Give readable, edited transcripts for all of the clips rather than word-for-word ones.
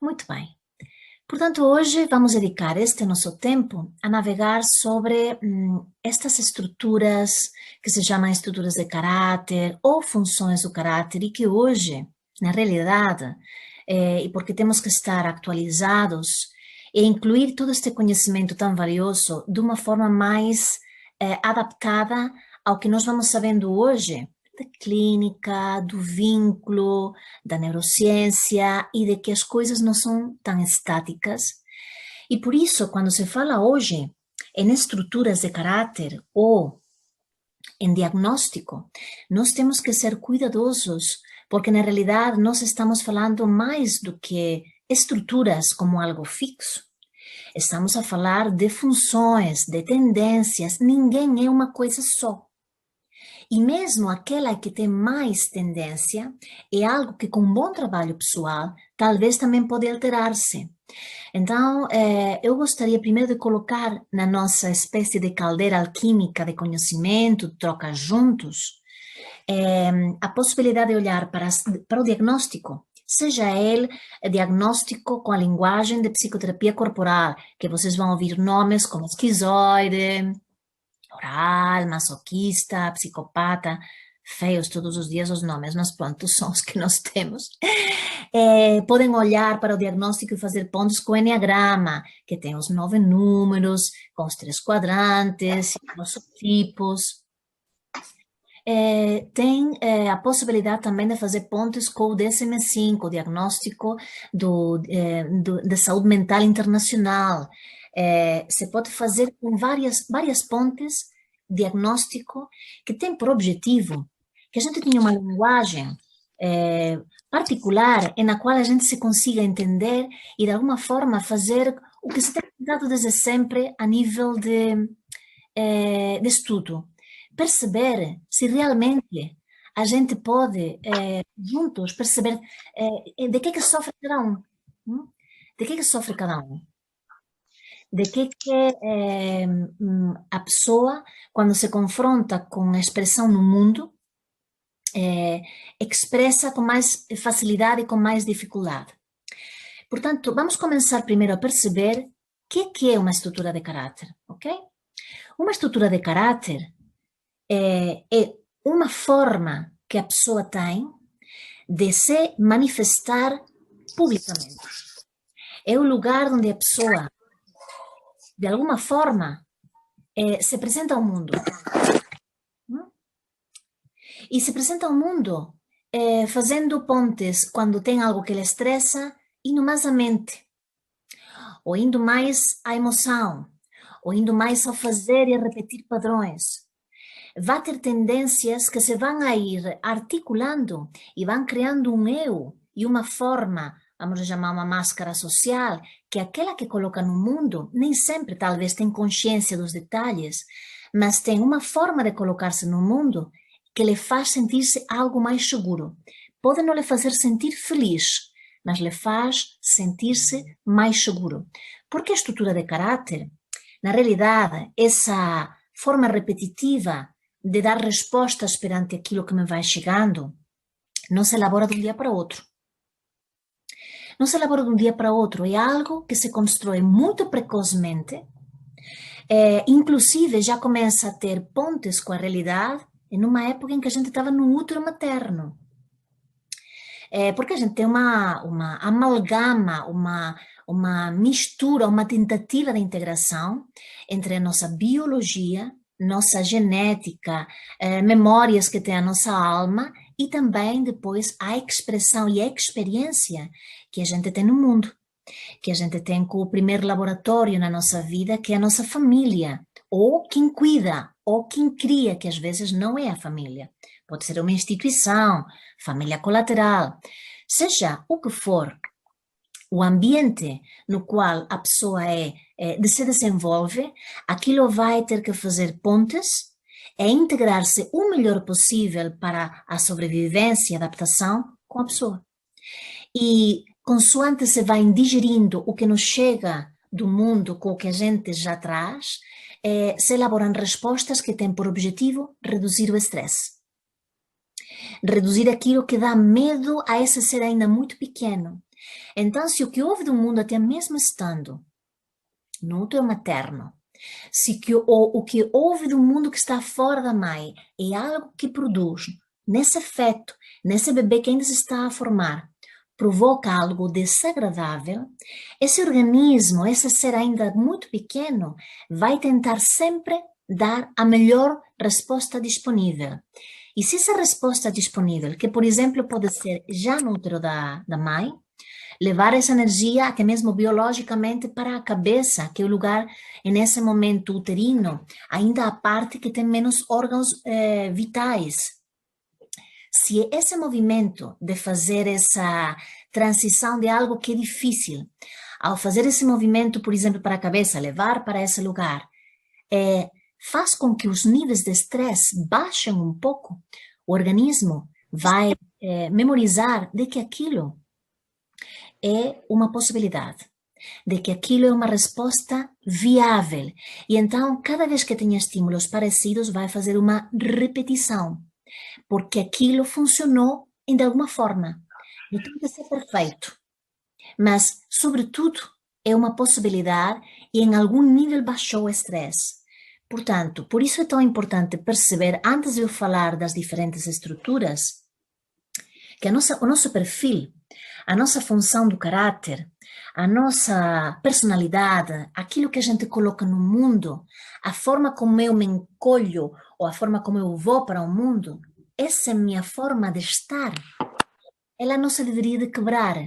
Muito bem. Portanto, hoje vamos dedicar este nosso tempo a navegar sobre estas estruturas que se chamam estruturas de caráter ou funções do caráter e que hoje, na realidade, e porque temos que estar atualizados e incluir todo este conhecimento tão valioso de uma forma mais adaptada ao que nós vamos sabendo hoje da clínica, do vínculo, da neurociência e de que as coisas não são tão estáticas. E por isso, quando se fala hoje em estruturas de caráter ou em diagnóstico, nós temos que ser cuidadosos, porque na realidade nós estamos falando mais do que estruturas como algo fixo. Estamos a falar de funções, de tendências, ninguém é uma coisa só. E mesmo aquela que tem mais tendência é algo que com um bom trabalho pessoal talvez também pode alterar-se. Então, eu gostaria primeiro de colocar na nossa espécie de caldeira alquímica de conhecimento, de troca juntos, a possibilidade de olhar para o diagnóstico, seja ele diagnóstico com a linguagem de psicoterapia corporal, que vocês vão ouvir nomes como esquizoide, oral, masoquista, psicopata, feios todos os dias os nomes, mas pronto, são os que nós temos. Podem olhar para o diagnóstico e fazer pontos com o Enneagrama, que tem os 9 números, com os 3 quadrantes, os tipos. Tem a possibilidade também de fazer pontos com o DSM-5, o diagnóstico da saúde mental internacional. Você pode fazer com várias pontes diagnóstico que tem por objetivo que a gente tenha uma linguagem particular na qual a gente se consiga entender e de alguma forma fazer o que se tem tentado desde sempre a nível de estudo. Perceber se realmente a gente pode, juntos, perceber de que sofre cada um. De que sofre cada um. De que a pessoa, quando se confronta com a expressão no mundo, expressa com mais facilidade e com mais dificuldade. Portanto, vamos começar primeiro a perceber o que é uma estrutura de caráter, ok? Uma estrutura de caráter é uma forma que a pessoa tem de se manifestar publicamente. É o lugar onde a pessoa, de alguma forma, se apresenta ao mundo. E se apresenta ao mundo fazendo pontes quando tem algo que lhe estressa, indo mais à mente, ou indo mais à emoção, ou indo mais ao fazer e a repetir padrões. Vai ter tendências que se vão a ir articulando e vão criando um eu e uma forma, vamos chamar uma máscara social, que aquela que coloca no mundo nem sempre talvez tem consciência dos detalhes, mas tem uma forma de colocar-se no mundo que lhe faz sentir-se algo mais seguro. Pode não lhe fazer sentir feliz, mas lhe faz sentir-se mais seguro. Porque a estrutura de caráter, na realidade, essa forma repetitiva de dar respostas perante aquilo que me vai chegando, não se elabora de um dia para outro. Não se elabora de um dia para outro, é algo que se constrói muito precocemente, inclusive já começa a ter pontes com a realidade em uma época em que a gente estava no útero materno. Porque a gente tem uma amalgama, uma mistura, uma tentativa de integração entre a nossa biologia, nossa genética, memórias que tem a nossa alma e também depois a expressão e a experiência que a gente tem no mundo, que a gente tem com o primeiro laboratório na nossa vida, que é a nossa família, ou quem cuida, ou quem cria, que às vezes não é a família. Pode ser uma instituição, família colateral, seja o que for, o ambiente no qual a pessoa se desenvolve, aquilo vai ter que fazer pontes, integrar-se o melhor possível para a sobrevivência e adaptação com a pessoa. E consoante se vai digerindo o que nos chega do mundo com o que a gente já traz, se elaboram respostas que têm por objetivo reduzir o estresse. Reduzir aquilo que dá medo a esse ser ainda muito pequeno. Então, se o que houve do mundo até mesmo estando no útero materno, se o que houve do mundo que está fora da mãe é algo que produz nesse feto, nesse bebê que ainda se está a formar, provoca algo desagradável, esse organismo, esse ser ainda muito pequeno, vai tentar sempre dar a melhor resposta disponível. E se essa resposta disponível, que por exemplo pode ser já no útero da mãe, levar essa energia até mesmo biologicamente para a cabeça, que é o lugar, nesse momento uterino, ainda a parte que tem menos órgãos vitais. Se esse movimento de fazer essa transição de algo que é difícil, ao fazer esse movimento, por exemplo, para a cabeça, levar para esse lugar, faz com que os níveis de estresse baixem um pouco, o organismo vai memorizar de que aquilo é uma possibilidade, de que aquilo é uma resposta viável. E então, cada vez que tem estímulos parecidos, vai fazer uma repetição, porque aquilo funcionou de alguma forma. Não tem que ser perfeito, mas, sobretudo, é uma possibilidade e em algum nível baixou o estresse. Portanto, por isso é tão importante perceber, antes de eu falar das diferentes estruturas, que o nosso perfil, a nossa função do caráter, a nossa personalidade, aquilo que a gente coloca no mundo, a forma como eu me encolho ou a forma como eu vou para o mundo, essa é a minha forma de estar. Ela não se deveria de quebrar,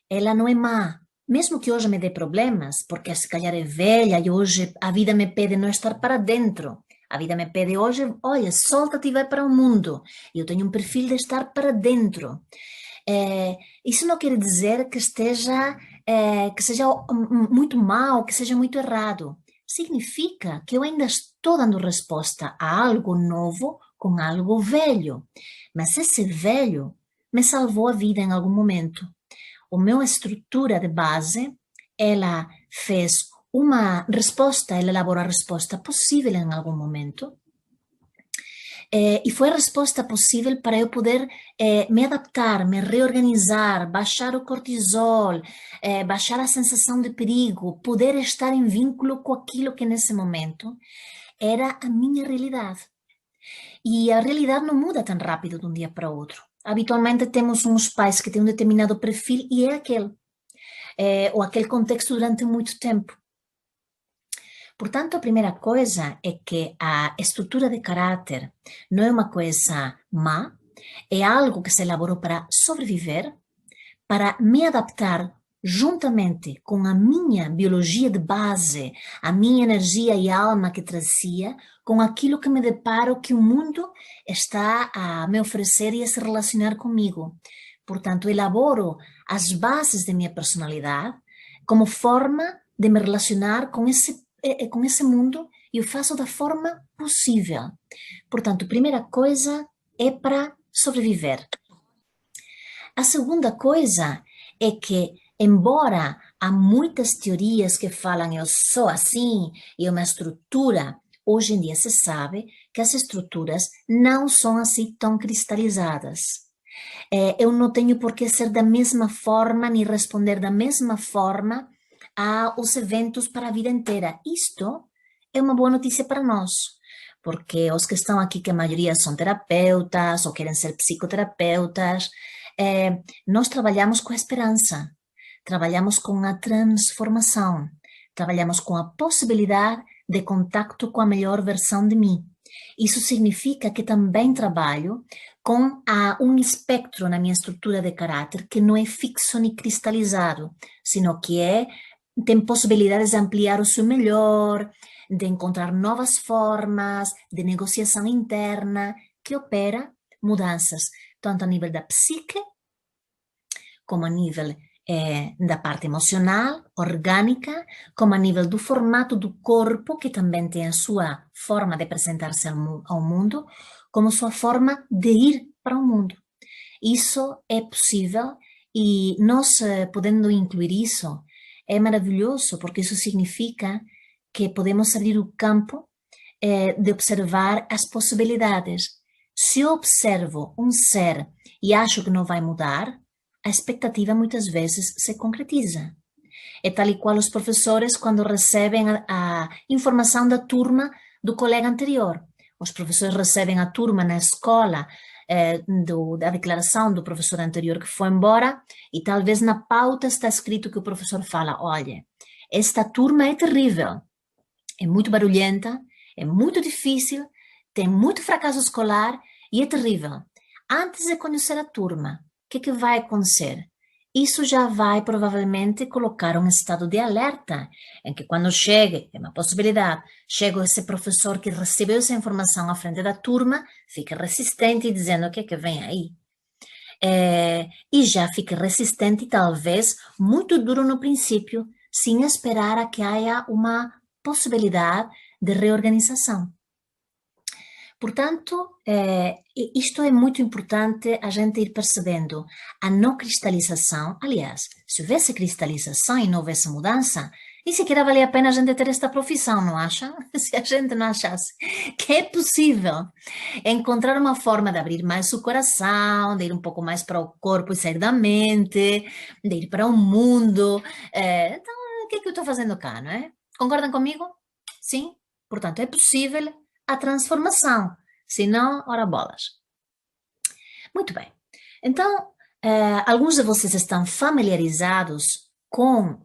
ela não é má. Mesmo que hoje me dê problemas, porque se calhar é velha e hoje a vida me pede não estar para dentro. A vida me pede hoje, olha, solta-te e vai para o mundo. Eu tenho um perfil de estar para dentro. Isso não quer dizer que que seja muito mal, que seja muito errado. Significa que eu ainda estou dando resposta a algo novo com algo velho. Mas esse velho me salvou a vida em algum momento. A minha estrutura de base, ela fez uma resposta, ela elaborou a resposta possível em algum momento. E foi a resposta possível para eu poder me adaptar, me reorganizar, baixar o cortisol, baixar a sensação de perigo, poder estar em vínculo com aquilo que nesse momento era a minha realidade. E a realidade não muda tão rápido de um dia para o outro. Habitualmente temos uns pais que têm um determinado perfil e é aquele, ou aquele contexto durante muito tempo. Portanto, a primeira coisa é que a estrutura de caráter não é uma coisa má, é algo que se elaborou para sobreviver, para me adaptar juntamente com a minha biologia de base, a minha energia e alma que trazia, com aquilo que me deparo que o mundo está a me oferecer e a se relacionar comigo. Portanto, elaboro as bases de minha personalidade como forma de me relacionar com esse mundo e eu faço da forma possível. Portanto, a primeira coisa é para sobreviver. A segunda coisa é que, embora há muitas teorias que falam eu sou assim, e uma estrutura, hoje em dia se sabe que as estruturas não são assim tão cristalizadas. Eu não tenho por que ser da mesma forma, nem responder da mesma forma aos eventos para a vida inteira. Isto é uma boa notícia para nós, porque os que estão aqui, que a maioria são terapeutas ou querem ser psicoterapeutas, nós trabalhamos com a esperança, trabalhamos com a transformação, trabalhamos com a possibilidade de contato com a melhor versão de mim. Isso significa que também trabalho com um espectro na minha estrutura de caráter que não é fixo nem cristalizado, sino que tem possibilidades de ampliar o seu melhor, de encontrar novas formas de negociação interna que opera mudanças, tanto a nível da psique, como a nível da parte emocional, orgânica, como a nível do formato do corpo, que também tem a sua forma de apresentar-se ao mundo, como sua forma de ir para o mundo. Isso é possível e nós, podendo incluir isso, é maravilhoso, porque isso significa que podemos abrir o campo de observar as possibilidades. Se eu observo um ser e acho que não vai mudar, a expectativa muitas vezes se concretiza. É tal e qual os professores quando recebem a informação da turma do colega anterior. Os professores recebem a turma na escola, da declaração do professor anterior que foi embora, e talvez na pauta está escrito que o professor fala: olha, esta turma é terrível, é muito barulhenta, é muito difícil, tem muito fracasso escolar e é terrível. Antes de conhecer a turma, o que vai acontecer? Isso já vai provavelmente colocar um estado de alerta, em que quando chegue, é uma possibilidade, chega esse professor que recebeu essa informação à frente da turma, fica resistente dizendo o que é que vem aí. E já fica resistente e talvez muito duro no princípio, sem esperar a que haja uma possibilidade de reorganização. Portanto, isto é muito importante a gente ir percebendo a não cristalização. Aliás, se houvesse cristalização e não houvesse mudança, nem sequer valia a pena a gente ter esta profissão, não acha? Se a gente não achasse que é possível encontrar uma forma de abrir mais o coração, de ir um pouco mais para o corpo e sair da mente, de ir para o mundo. Então, o que é que eu estou fazendo cá, não é? Concordam comigo? Sim? Portanto, é possível a transformação. Se não, ora bolas. Muito bem. Então, alguns de vocês estão familiarizados com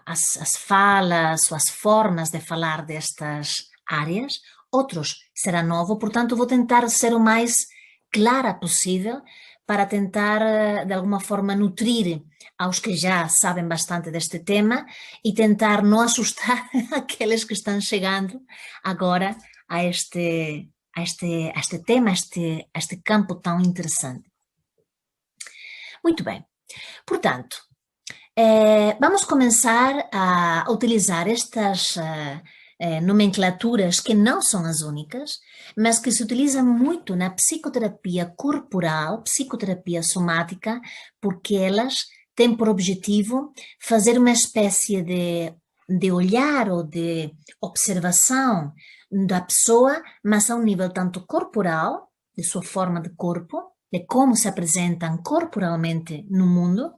as falas ou as formas de falar destas áreas. Outros será novo, portanto, vou tentar ser o mais clara possível para tentar, de alguma forma, nutrir aos que já sabem bastante deste tema e tentar não assustar aqueles que estão chegando agora a este tema, a este campo tão interessante. Muito bem. Portanto, vamos começar a utilizar estas nomenclaturas que não são as únicas, mas que se utilizam muito na psicoterapia corporal, psicoterapia somática, porque elas têm por objetivo fazer uma espécie de olhar ou de observação da pessoa, mas a um nível tanto corporal, de sua forma de corpo, de como se apresentam corporalmente no mundo,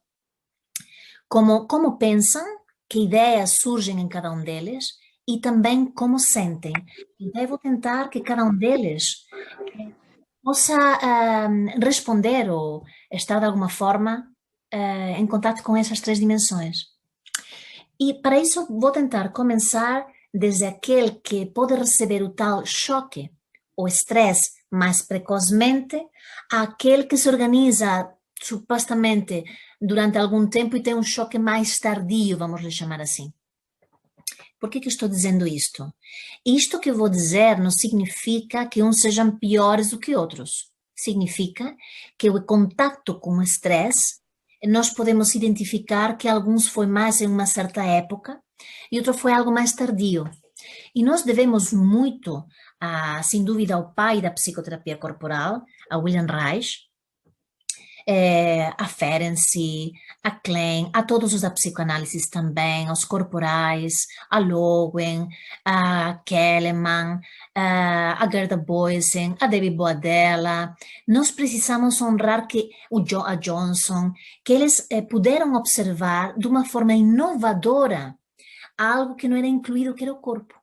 como pensam, que ideias surgem em cada um deles e também como sentem. Então, eu vou tentar que cada um deles possa responder ou estar de alguma forma em contato com essas três dimensões. E para isso vou tentar começar desde aquele que pode receber o tal choque ou estresse mais precocemente, àquele que se organiza supostamente durante algum tempo e tem um choque mais tardio, vamos lhe chamar assim. Por que estou dizendo isto? Isto que eu vou dizer não significa que uns sejam piores do que outros. Significa que o contato com o estresse, nós podemos identificar que alguns foi mais em uma certa época e outro foi algo mais tardio. E nós devemos muito, sem dúvida, ao pai da psicoterapia corporal, a William Reich, a Ferenczi, a Klein, a todos os da psicoanálise também, aos corporais, a Lowen, a Kellerman, a Gerda Boysen, a Debbie Boadella. Nós precisamos honrar que a Johnson, que eles puderam observar de uma forma inovadora algo que não era incluído, que era o corpo.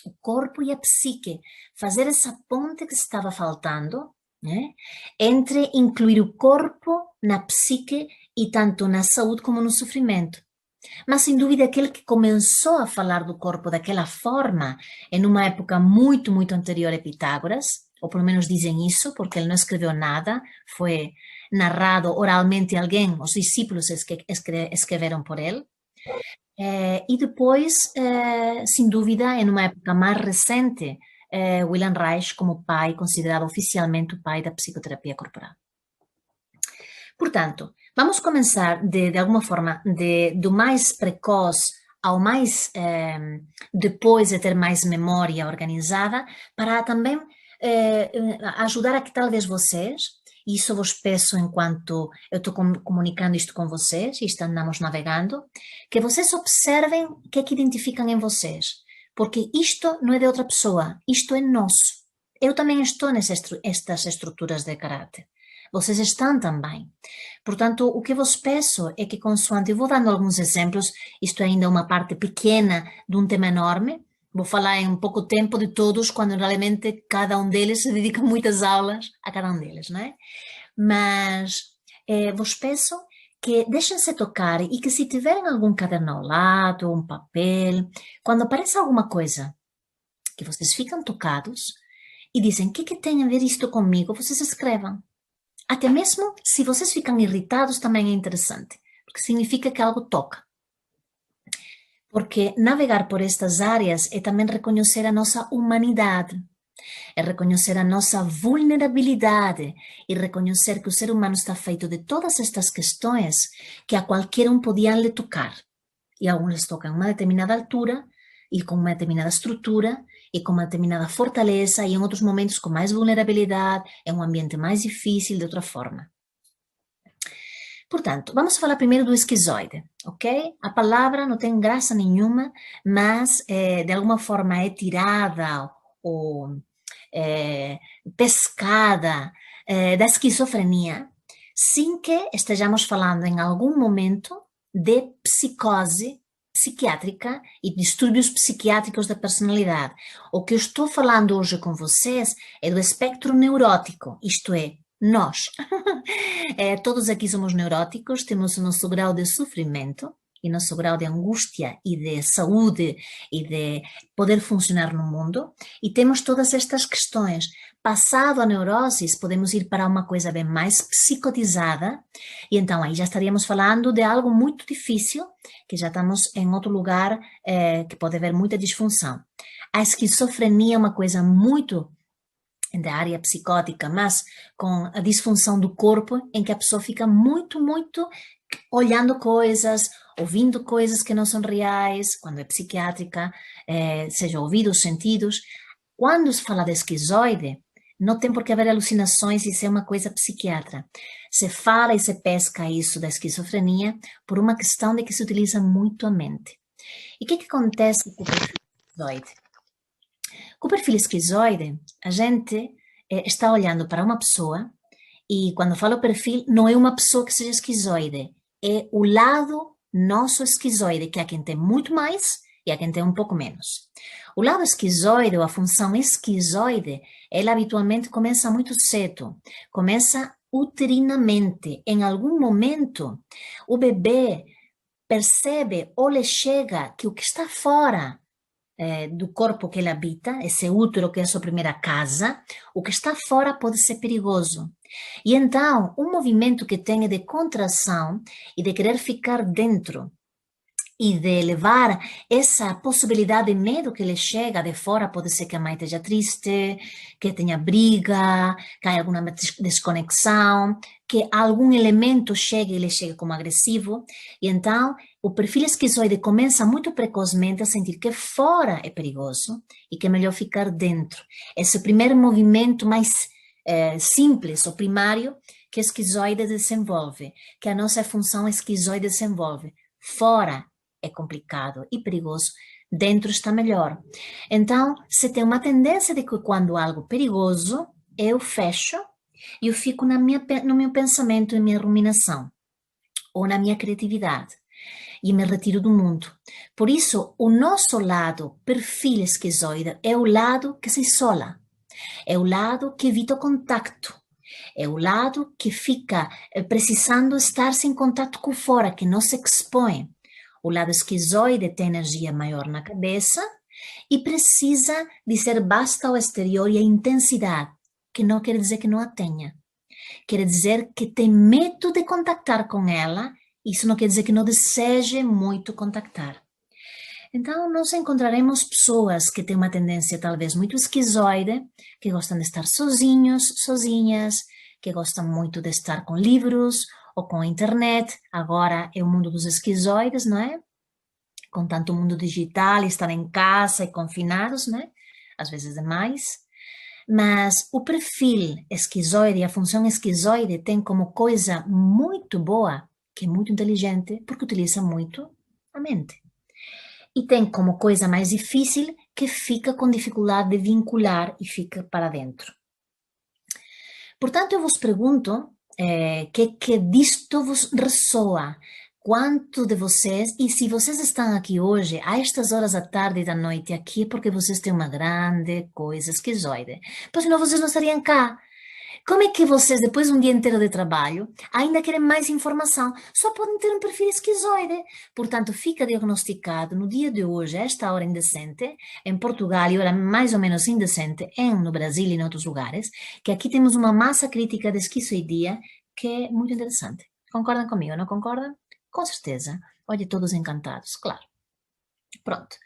O corpo e a psique. Fazer essa ponte que estava faltando, né, entre incluir o corpo na psique e tanto na saúde como no sofrimento. Mas, sem dúvida, aquele que começou a falar do corpo daquela forma, em uma época muito, muito anterior a Pitágoras, ou pelo menos dizem isso, porque ele não escreveu nada, foi narrado oralmente a alguém, os discípulos escreveram por ele. E depois, sem dúvida, em uma época mais recente, William Reich como pai, considerado oficialmente o pai da psicoterapia corporal. Portanto, vamos começar de alguma forma do mais precoce ao mais depois de ter mais memória organizada, para também ajudar a que talvez vocês, e isso vos peço enquanto eu estou comunicando isto com vocês e estamos navegando, que vocês observem o que é que identificam em vocês, porque isto não é de outra pessoa, isto é nosso. Eu também estou nestas estruturas de caráter, vocês estão também. Portanto, o que vos peço é que, consoante, eu vou dando alguns exemplos, isto é ainda uma parte pequena de um tema enorme, vou falar em pouco tempo de todos, quando realmente cada um deles se dedica muitas aulas a cada um deles, não é? Mas vos peço que deixem-se tocar e que se tiverem algum caderno ao lado, um papel, quando apareça alguma coisa que vocês ficam tocados e dizem, o que tem a ver isto comigo? Vocês escrevam. Até mesmo se vocês ficam irritados também é interessante, porque significa que algo toca. Porque navegar por estas áreas é também reconhecer a nossa humanidade, é reconhecer a nossa vulnerabilidade e reconhecer que o ser humano está feito de todas estas questões que a qualquer um podiam lhe tocar. E a alguns les tocam uma determinada altura e com uma determinada estrutura e com uma determinada fortaleza e em outros momentos com mais vulnerabilidade, em um ambiente mais difícil, de outra forma. Portanto, vamos falar primeiro do esquizoide, ok? A palavra não tem graça nenhuma, mas de alguma forma é tirada ou pescada da esquizofrenia, sem que estejamos falando em algum momento de psicose psiquiátrica e distúrbios psiquiátricos da personalidade. O que eu estou falando hoje com vocês é do espectro neurótico, isto é, nós. Todos aqui somos neuróticos, temos o nosso grau de sofrimento e nosso grau de angústia e de saúde e de poder funcionar no mundo, e temos todas estas questões. Passado a neurose, podemos ir para uma coisa bem mais psicotizada, e então aí já estaríamos falando de algo muito difícil, que já estamos em outro lugar que pode haver muita disfunção. A esquizofrenia é uma coisa muito da área psicótica, mas com a disfunção do corpo, em que a pessoa fica muito, muito olhando coisas, ouvindo coisas que não são reais, quando é psiquiátrica, seja ouvidos, sentidos. Quando se fala de esquizoide, não tem por que haver alucinações e ser uma coisa psiquiatra. Se fala e se pesca isso da esquizofrenia por uma questão de que se utiliza muito a mente. E o que acontece com o perfil esquizoide? Com o perfil esquizoide, a gente está olhando para uma pessoa e quando falo perfil, não é uma pessoa que seja esquizoide, é o lado nosso esquizoide, que há quem tem muito mais e há quem tem um pouco menos. O lado esquizoide, ou a função esquizoide, ela habitualmente começa muito cedo, começa uterinamente. Em algum momento, o bebê percebe ou lhe chega que o que está fora do corpo que ele habita, esse útero que é a sua primeira casa, o que está fora pode ser perigoso. E então, um movimento que tem de contração e de querer ficar dentro e de levar essa possibilidade de medo que lhe chega de fora, pode ser que a mãe esteja triste, que tenha briga, que há alguma desconexão, que algum elemento chegue e lhe chegue como agressivo, e então o perfil esquizoide começa muito precocemente a sentir que fora é perigoso e que é melhor ficar dentro. Esse primeiro movimento mais simples, ou primário, que a esquizoide desenvolve, que a nossa função esquizoide desenvolve. Fora é complicado e perigoso, dentro está melhor. Então, se tem uma tendência de que quando algo perigoso, eu fecho e eu fico no meu pensamento, na minha ruminação, ou na minha criatividade, e me retiro do mundo. Por isso, o nosso lado, perfil esquizoide, é o lado que se isola, é o lado que evita o contacto, é o lado que fica precisando estar sem contato com fora, que não se expõe. O lado esquizoide tem energia maior na cabeça e precisa dizer basta ao exterior e a intensidade, que não quer dizer que não a tenha. Quer dizer que tem medo de contactar com ela, isso não quer dizer que não deseje muito contactar. Então, nós encontraremos pessoas que têm uma tendência talvez muito esquizoide, que gostam de estar sozinhos, sozinhas, que gostam muito de estar com livros ou com a internet. Agora é o mundo dos esquizoides, não é? Com tanto mundo digital, estar em casa e confinados, né? Às vezes demais. Mas o perfil esquizoide, a função esquizoide tem como coisa muito boa, que é muito inteligente, porque utiliza muito a mente. E tem como coisa mais difícil que fica com dificuldade de vincular e fica para dentro. Portanto, eu vos pergunto, que disto vos ressoa? Quanto de vocês, e se vocês estão aqui hoje, a estas horas da tarde e da noite aqui, é porque vocês têm uma grande coisa esquizoide. Pois senão vocês não estariam cá. Como é que vocês, depois de um dia inteiro de trabalho, ainda querem mais informação? Só podem ter um perfil esquizoide. Portanto, fica diagnosticado no dia de hoje, a esta hora indecente, em Portugal e hora mais ou menos indecente, no Brasil e em outros lugares, que aqui temos uma massa crítica de esquizoidia que é muito interessante. Concordam comigo, não concordam? Com certeza. Olha, todos encantados, claro. Pronto.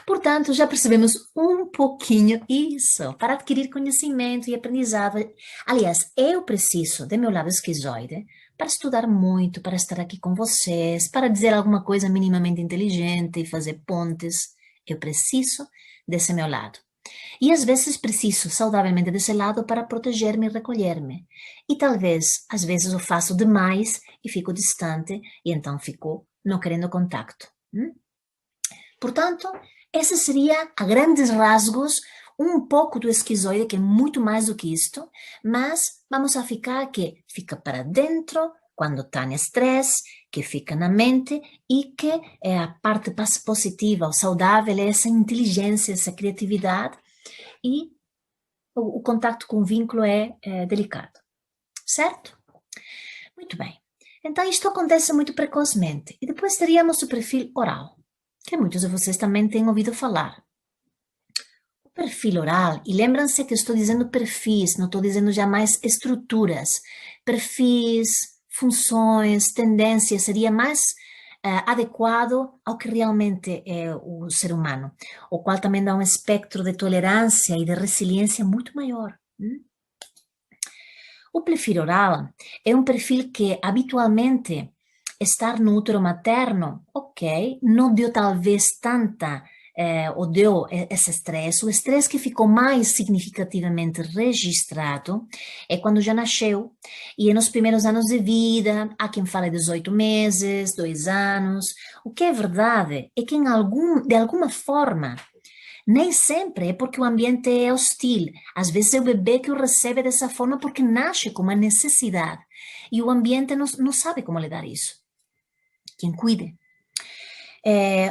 Portanto, já percebemos um pouquinho isso, para adquirir conhecimento e aprendizado. Aliás, eu preciso, de meu lado esquizoide, para estudar muito, para estar aqui com vocês, para dizer alguma coisa minimamente inteligente e fazer pontes. Eu preciso desse meu lado. E às vezes preciso saudavelmente desse lado para proteger-me e recolher-me. E talvez, às vezes, eu faço demais e fico distante e então fico não querendo contacto. Portanto, esse seria, a grandes rasgos, um pouco do esquizoide, que é muito mais do que isto, mas vamos a ficar que fica para dentro, quando está em estresse, que fica na mente e que é a parte positiva, o saudável, é essa inteligência, essa criatividade e o contacto com o vínculo é delicado, certo? Muito bem. Então, isto acontece muito precocemente. E depois teríamos o perfil oral, que muitos de vocês também têm ouvido falar. O perfil oral, e lembram-se que eu estou dizendo perfis, não estou dizendo jamais estruturas. Perfis, funções, tendências, seria mais adequado ao que realmente é o ser humano, o qual também dá um espectro de tolerância e de resiliência muito maior. O perfil oral é um perfil que habitualmente estar no útero materno, ok, não deu talvez tanta, ou deu esse estresse. O estresse que ficou mais significativamente registrado é quando já nasceu, e nos primeiros anos de vida, há quem fale 18 meses, 2 anos. O que é verdade é que de alguma forma, nem sempre é porque o ambiente é hostil. Às vezes é o bebê que o recebe dessa forma porque nasce com uma necessidade e o ambiente não sabe como lidar isso. Quem cuide.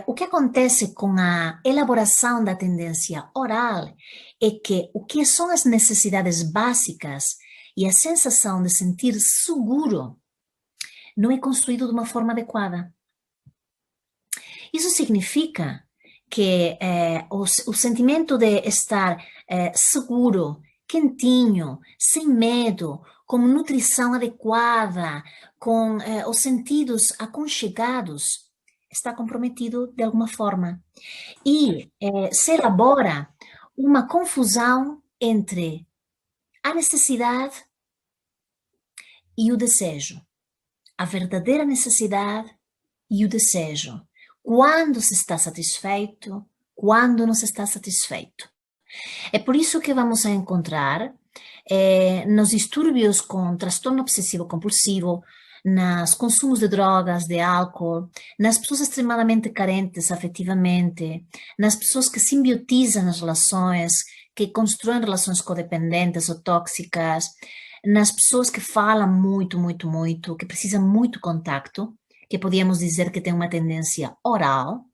O que acontece com a elaboração da tendência oral é que o que são as necessidades básicas e a sensação de sentir seguro não é construído de uma forma adequada. Isso significa que o sentimento de estar seguro, quentinho, sem medo, com nutrição adequada, com os sentidos aconchegados, está comprometido de alguma forma. E se elabora uma confusão entre a necessidade e o desejo. A verdadeira necessidade e o desejo. Quando se está satisfeito, quando não se está satisfeito. É por isso que vamos a encontrar nos distúrbios com transtorno obsessivo-compulsivo, nos consumos de drogas, de álcool, nas pessoas extremadamente carentes afetivamente, nas pessoas que simbiotizam as relações, que constroem relações codependentes ou tóxicas, nas pessoas que falam muito, muito, muito, que precisam muito contacto, que podíamos dizer que tem uma tendência oral,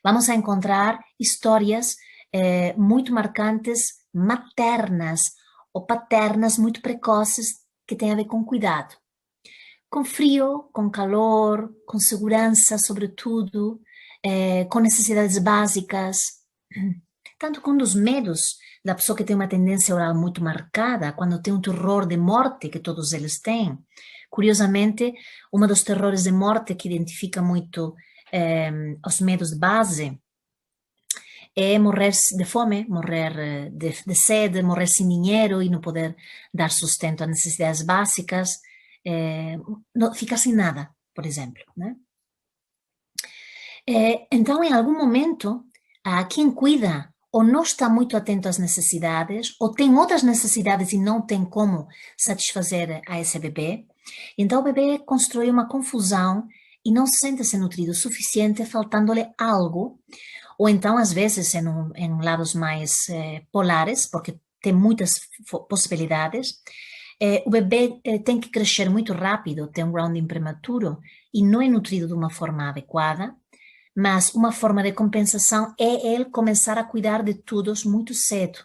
vamos a encontrar histórias muito marcantes, maternas ou paternas muito precoces, que têm a ver com cuidado. Com frio, com calor, com segurança, sobretudo, com necessidades básicas, tanto com os medos da pessoa que tem uma tendência oral muito marcada, quando tem um terror de morte, que todos eles têm. Curiosamente, um dos terrores de morte que identifica muito os medos de base é morrer de fome, morrer de sede, morrer sem dinheiro e não poder dar sustento às necessidades básicas, ficar sem nada, por exemplo, né? Então, em algum momento, quem cuida ou não está muito atento às necessidades, ou tem outras necessidades e não tem como satisfazer a esse bebê, então o bebê constrói uma confusão e não se sente-se nutrido o suficiente, faltando-lhe algo, ou então, às vezes, em lados mais polares, porque tem muitas possibilidades, O bebê tem que crescer muito rápido, tem um grounding prematuro e não é nutrido de uma forma adequada, mas uma forma de compensação é ele começar a cuidar de todos muito cedo.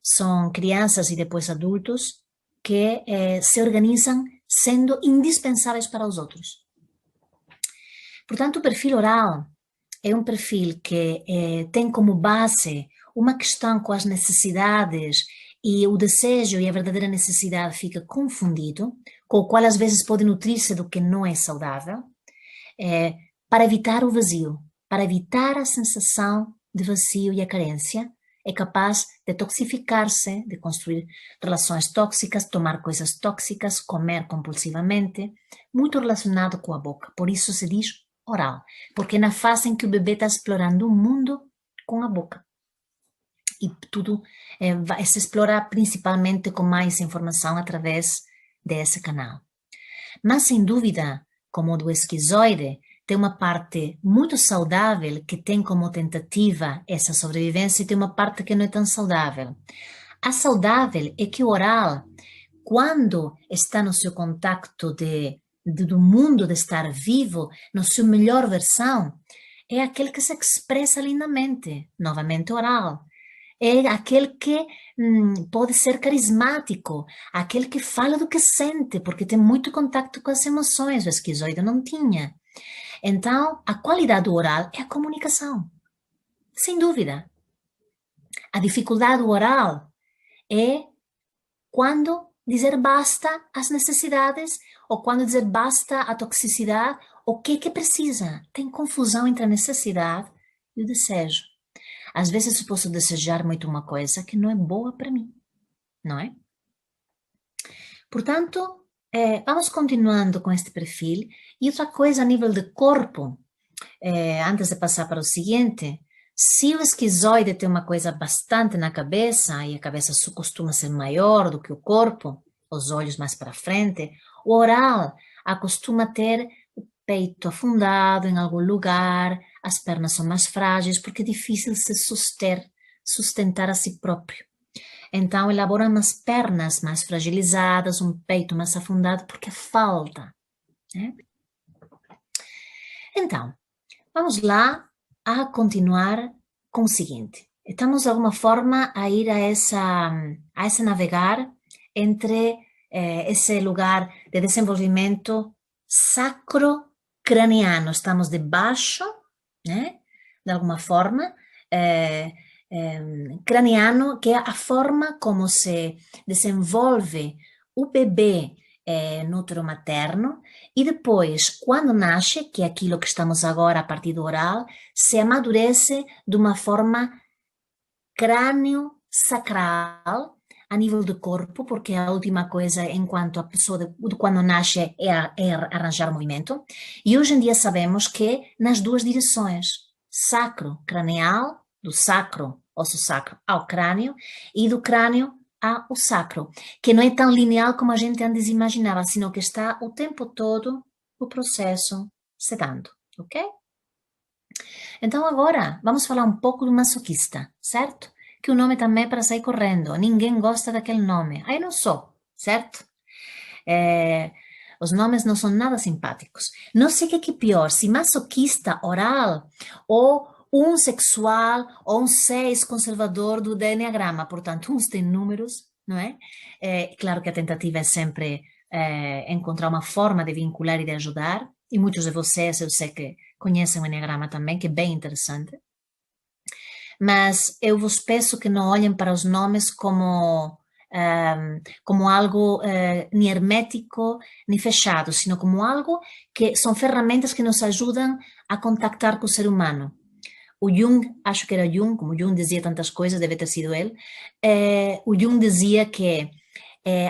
São crianças e depois adultos que se organizam sendo indispensáveis para os outros. Portanto, o perfil oral é um perfil que tem como base uma questão com as necessidades e o desejo e a verdadeira necessidade fica confundido, com o qual às vezes pode nutrir-se do que não é saudável, para evitar o vazio, para evitar a sensação de vazio e a carência, é capaz de toxificar-se, de construir relações tóxicas, tomar coisas tóxicas, comer compulsivamente, muito relacionado com a boca. Por isso se diz oral, porque é na fase em que o bebê está explorando o mundo com a boca. E tudo se explora principalmente com mais informação através desse canal. Mas, sem dúvida, como o do esquizoide, tem uma parte muito saudável que tem como tentativa essa sobrevivência e tem uma parte que não é tão saudável. A saudável é que o oral, quando está no seu contacto do mundo de estar vivo, na sua melhor versão, é aquele que se expressa lindamente, novamente oral. É aquele que pode ser carismático, aquele que fala do que sente, porque tem muito contato com as emoções, o esquizoide não tinha. Então, a qualidade do oral é a comunicação, sem dúvida. A dificuldade do oral é quando dizer basta às necessidades ou quando dizer basta à toxicidade, o que é que precisa. Tem confusão entre a necessidade e o desejo. Às vezes eu posso desejar muito uma coisa que não é boa para mim, não é? Portanto, vamos continuando com este perfil. E outra coisa a nível de corpo, antes de passar para o seguinte, se o esquizoide tem uma coisa bastante na cabeça, e a cabeça costuma ser maior do que o corpo, os olhos mais para frente, o oral acostuma ter o peito afundado em algum lugar, as pernas são mais frágeis, porque é difícil se sustentar a si próprio. Então, elabora umas pernas mais fragilizadas, um peito mais afundado, porque falta. Né? Então, vamos lá a continuar com o seguinte. Estamos, de alguma forma, a ir a esse navegar entre esse lugar de desenvolvimento sacrocraniano. Estamos debaixo, né? De alguma forma, craniano, que é a forma como se desenvolve o bebê no útero materno, e depois, quando nasce, que é aquilo que estamos agora a partir do oral, se amadurece de uma forma crânio-sacral, a nível do corpo, porque a última coisa, enquanto a pessoa de quando nasce, é arranjar movimento. E hoje em dia sabemos que nas duas direções, sacro-cranial, do sacro, osso sacro, ao crânio, e do crânio ao sacro, que não é tão linear como a gente antes imaginava, sino que está o tempo todo o processo se dando, ok? Então agora vamos falar um pouco do masoquista, certo? Que o nome também é para sair correndo, ninguém gosta daquele nome. Aí não sou, certo? Os nomes não são nada simpáticos. Não sei o que é pior, se masoquista oral ou um sexual ou um 6 conservador do Enneagrama. Portanto, uns têm números, não é? Claro que a tentativa é sempre encontrar uma forma de vincular e de ajudar. E muitos de vocês, eu sei que conhecem o Enneagrama também, que é bem interessante. Mas eu vos peço que não olhem para os nomes como algo nem hermético, nem fechado, sino como algo que são ferramentas que nos ajudam a contactar com o ser humano. O Jung, acho que era Jung, como Jung dizia tantas coisas, deve ter sido ele, o Jung dizia que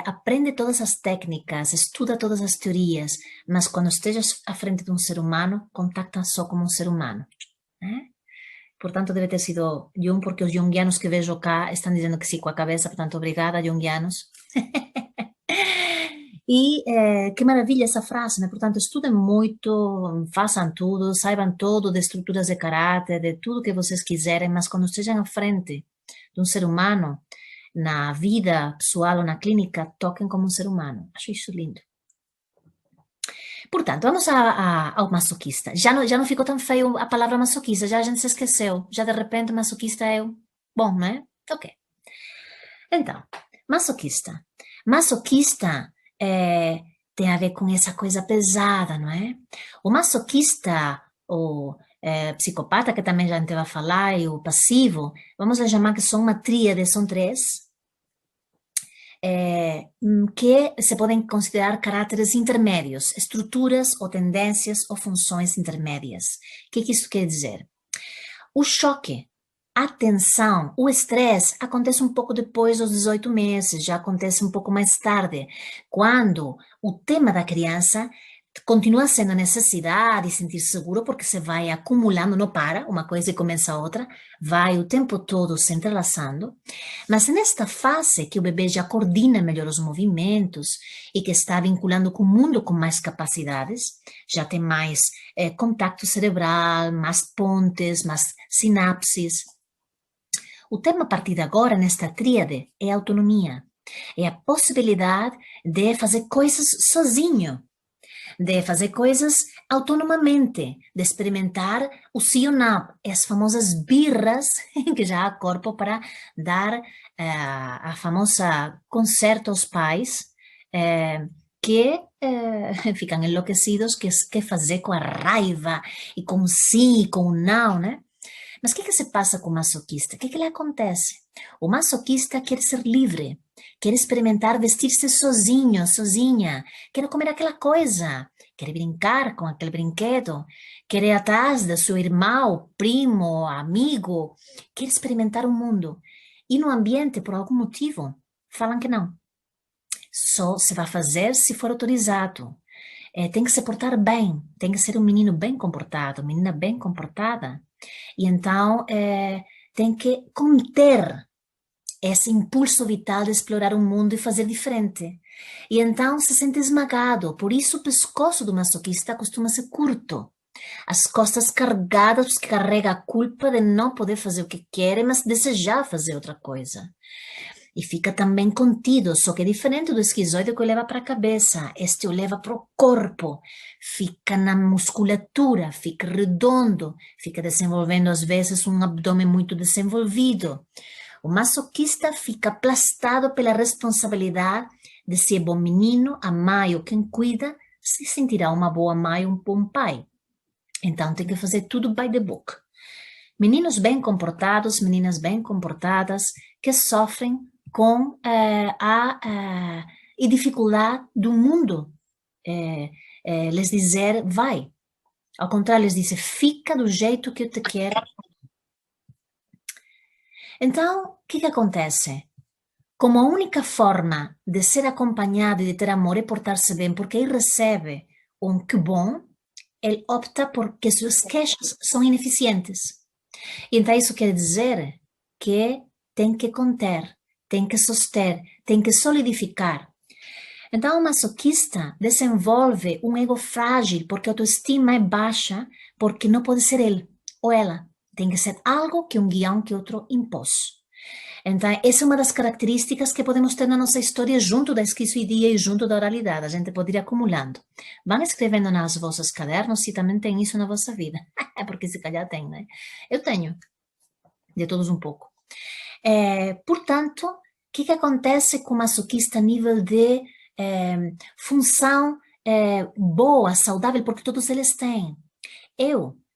aprende todas as técnicas, estuda todas as teorias, mas quando estejas à frente de um ser humano, contacta só como um ser humano. Né? Portanto, deve ter sido Jung, porque os jungianos que vejo cá estão dizendo que sim com a cabeça, portanto, obrigada, jungianos. E que maravilha essa frase, né? Portanto, estudem muito, façam tudo, saibam tudo de estruturas de caráter, de tudo que vocês quiserem, mas quando estejam à frente de um ser humano, na vida pessoal ou na clínica, toquem como um ser humano. Acho isso lindo. Portanto, vamos ao masoquista. Já não ficou tão feio a palavra masoquista, já a gente se esqueceu. Já de repente masoquista é o... Bom, não é? Ok. Então, masoquista. Masoquista tem a ver com essa coisa pesada, não é? O masoquista, o psicopata, que também já a gente vai falar, e o passivo, vamos chamar que são uma tríade, são três, que se podem considerar caráteres intermédios, estruturas ou tendências ou funções intermédias. O que isso quer dizer? O choque, a tensão, o estresse acontece um pouco depois dos 18 meses, já acontece um pouco mais tarde, quando o tema da criança continua sendo a necessidade de sentir seguro, porque se vai acumulando, não para, uma coisa e começa a outra, vai o tempo todo se entrelaçando, mas nesta fase que o bebê já coordena melhor os movimentos e que está vinculando com o mundo com mais capacidades, já tem mais contato cerebral, mais pontes, mais sinapses. O tema a partir de agora, nesta tríade, é a autonomia. É a possibilidade de fazer coisas sozinho, de fazer coisas autonomamente, de experimentar o sim ou não, as famosas birras que já há corpo para dar a famosa concerto aos pais, que ficam enlouquecidos, que fazer com a raiva e com o sim e com o não, né? Mas o que se passa com o masoquista? O que lhe acontece? O masoquista quer ser livre, quer experimentar vestir-se sozinho, sozinha, quer comer aquela coisa, quer brincar com aquele brinquedo, quer ir atrás do seu irmão, primo, amigo, quer experimentar o mundo. E no ambiente, por algum motivo, falam que não. Só se vai fazer se for autorizado. Tem que se portar bem, tem que ser um menino bem comportado, menina bem comportada. E então tem que conter esse impulso vital de explorar o mundo e fazer diferente. E então se sente esmagado. Por isso o pescoço do masoquista costuma ser curto. As costas carregadas, porque carrega a culpa de não poder fazer o que quer, mas desejar fazer outra coisa. E fica também contido, só que é diferente do esquizoide que o leva para a cabeça. Este o leva para o corpo, fica na musculatura, fica redondo, fica desenvolvendo às vezes um abdômen muito desenvolvido. O masoquista fica aplastado pela responsabilidade de ser bom menino, a mãe ou quem cuida, se sentirá uma boa mãe ou um bom pai. Então tem que fazer tudo by the book. Meninos bem comportados, meninas bem comportadas, que sofrem com a dificuldade do mundo lhes dizer vai. Ao contrário, lhes dizer fica do jeito que eu te quero. Então, o que acontece? Como a única forma de ser acompanhado e de ter amor é portar-se bem, porque ele recebe um que bom, ele opta porque suas queixas são ineficientes. E então isso quer dizer que tem que conter, tem que suster, tem que solidificar. Então o masoquista desenvolve um ego frágil porque a autoestima é baixa, porque não pode ser ele ou ela. Tem que ser algo que um guião que outro impôs. Então, essa é uma das características que podemos ter na nossa história junto da esquizoidia e junto da oralidade. A gente pode ir acumulando. Vão escrevendo nas vossos cadernos se também tem isso na vossa vida. Porque se calhar tem, né? Eu tenho. De todos um pouco. Portanto, o que acontece com o masoquista a nível de função boa, saudável, porque todos eles têm.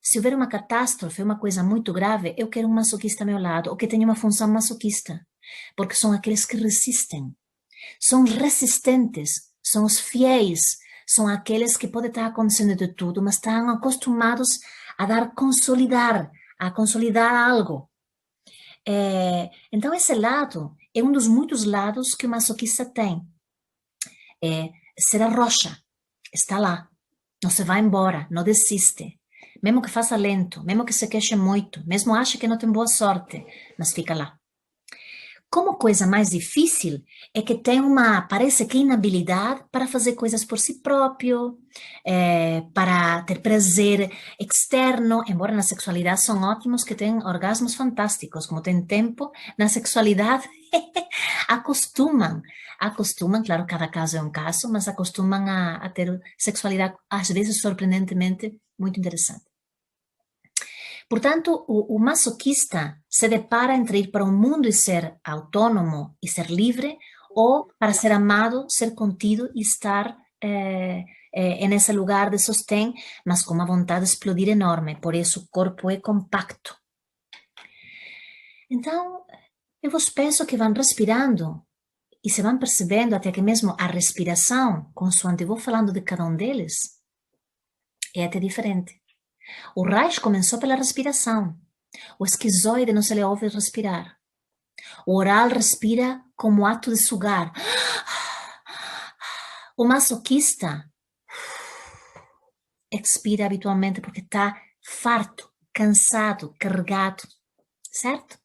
Se houver uma catástrofe, uma coisa muito grave, eu quero um masoquista ao meu lado, ou que tenha uma função masoquista, porque são aqueles que resistem. São resistentes, são os fiéis, são aqueles que pode estar acontecendo de tudo, mas estão acostumados a consolidar algo. Então, esse lado é um dos muitos lados que o masoquista tem. Ser a rocha, está lá, não se vai embora, não desiste. Mesmo que faça lento, mesmo que se queixe muito, mesmo ache que não tem boa sorte, mas fica lá. Como coisa mais difícil é que tem parece que inabilidade para fazer coisas por si próprio, para ter prazer externo, embora na sexualidade são ótimos que têm orgasmos fantásticos, como tem tempo, na sexualidade acostumam, claro, cada caso é um caso, mas acostumam a ter sexualidade, às vezes, surpreendentemente, muito interessante. Portanto, o masoquista se depara entre ir para o mundo e ser autônomo e ser livre, ou para ser amado, ser contido e estar nesse lugar de sostém, mas com uma vontade de explodir enorme. Por isso, o corpo é compacto. Então, eu vos peço que vão respirando e se vão percebendo até que mesmo a respiração, consoante eu vou falando de cada um deles, é até diferente. O Reich começou pela respiração. O esquizoide não se lhe ouve respirar. O oral respira como ato de sugar. O masoquista expira habitualmente porque está farto, cansado, carregado, certo?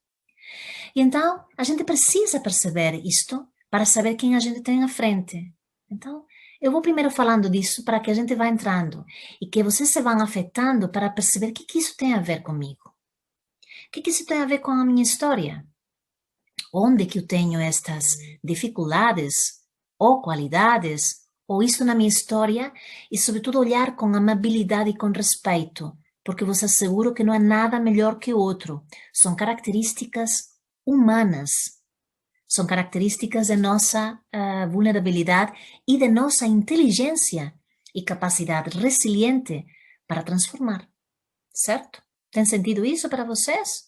E então, a gente precisa perceber isto para saber quem a gente tem à frente. Então, eu vou primeiro falando disso para que a gente vá entrando e que vocês se vão afetando para perceber o que isso tem a ver comigo. O que isso tem a ver com a minha história? Onde que eu tenho estas dificuldades ou qualidades, ou isso na minha história, e sobretudo olhar com amabilidade e com respeito, porque vos asseguro que não há nada melhor que o outro. São características humanas. São características da nossa vulnerabilidade e da nossa inteligência e capacidade resiliente para transformar. Certo? Tem sentido isso para vocês?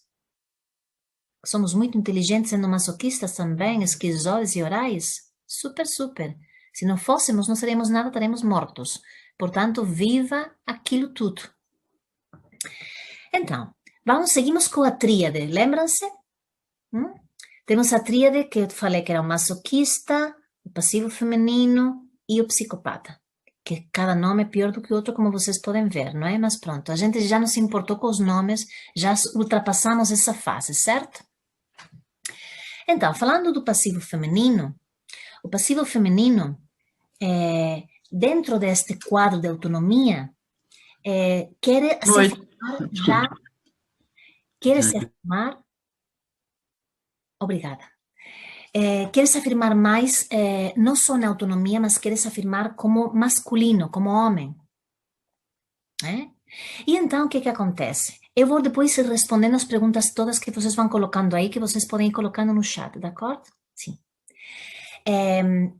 Somos muito inteligentes sendo masoquistas também, esquizoides e orais? Super, super. Se não fôssemos, não seríamos nada, estaríamos mortos. Portanto, viva aquilo tudo. Então, seguimos com a tríade, lembram-se? Temos a tríade que eu falei que era o masoquista, o passivo feminino e o psicopata. Que cada nome é pior do que o outro, como vocês podem ver, não é? Mas pronto, a gente já não se importou com os nomes, já ultrapassamos essa fase, certo? Então, falando do passivo feminino, o passivo feminino, dentro deste quadro de autonomia, quer se afirmar já, quer se afirmar, obrigada, quer se afirmar mais, não só na autonomia, mas quer se afirmar como masculino, como homem. E então, o que acontece? Eu vou depois ir respondendo as perguntas todas que vocês vão colocando aí, que vocês podem ir colocando no chat, de acordo? Sim.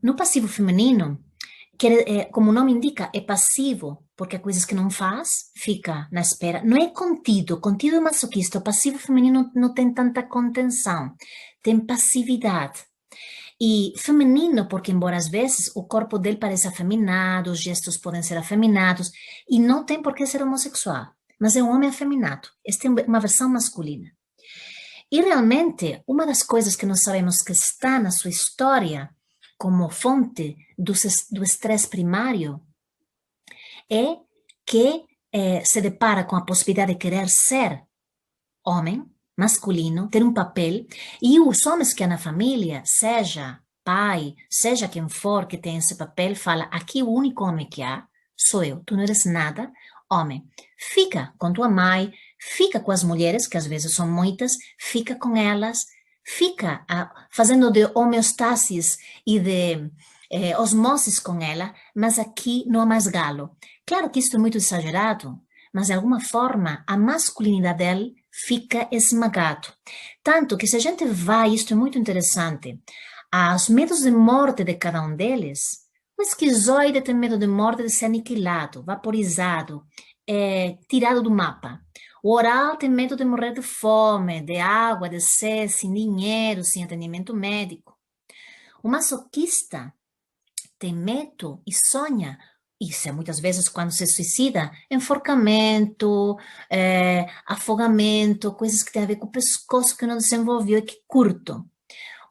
No passivo feminino, como o nome indica, é passivo, porque há coisas que não faz, fica na espera. Não é contido, contido é masoquista. O passivo feminino não tem tanta contenção, tem passividade. E feminino, porque embora às vezes o corpo dele pareça afeminado, os gestos podem ser afeminados, e não tem por que ser homossexual, mas é um homem afeminado. Esta é uma versão masculina. E realmente, uma das coisas que nós sabemos que está na sua história como fonte do estresse primário é que se depara com a possibilidade de querer ser homem, masculino, ter um papel, e os homens que há na família, seja pai, seja quem for que tem esse papel, fala, aqui o único homem que há sou eu, tu não eres nada, homem. Fica com tua mãe, fica com as mulheres, que às vezes são muitas, fica com elas, fica fazendo de homeostasis e de osmosis com ela, mas aqui não há mais galo. Claro que isto é muito exagerado, mas de alguma forma a masculinidade dele fica esmagado. Tanto que se a gente vai, isto é muito interessante, aos medos de morte de cada um deles, o esquizoide tem medo de morte de ser aniquilado, vaporizado, tirado do mapa. O oral tem medo de morrer de fome, de água, de sede, sem dinheiro, sem atendimento médico. O masoquista tem medo e sonha. Isso é muitas vezes quando se suicida, enforcamento, afogamento, coisas que têm a ver com o pescoço que não desenvolveu e que curto.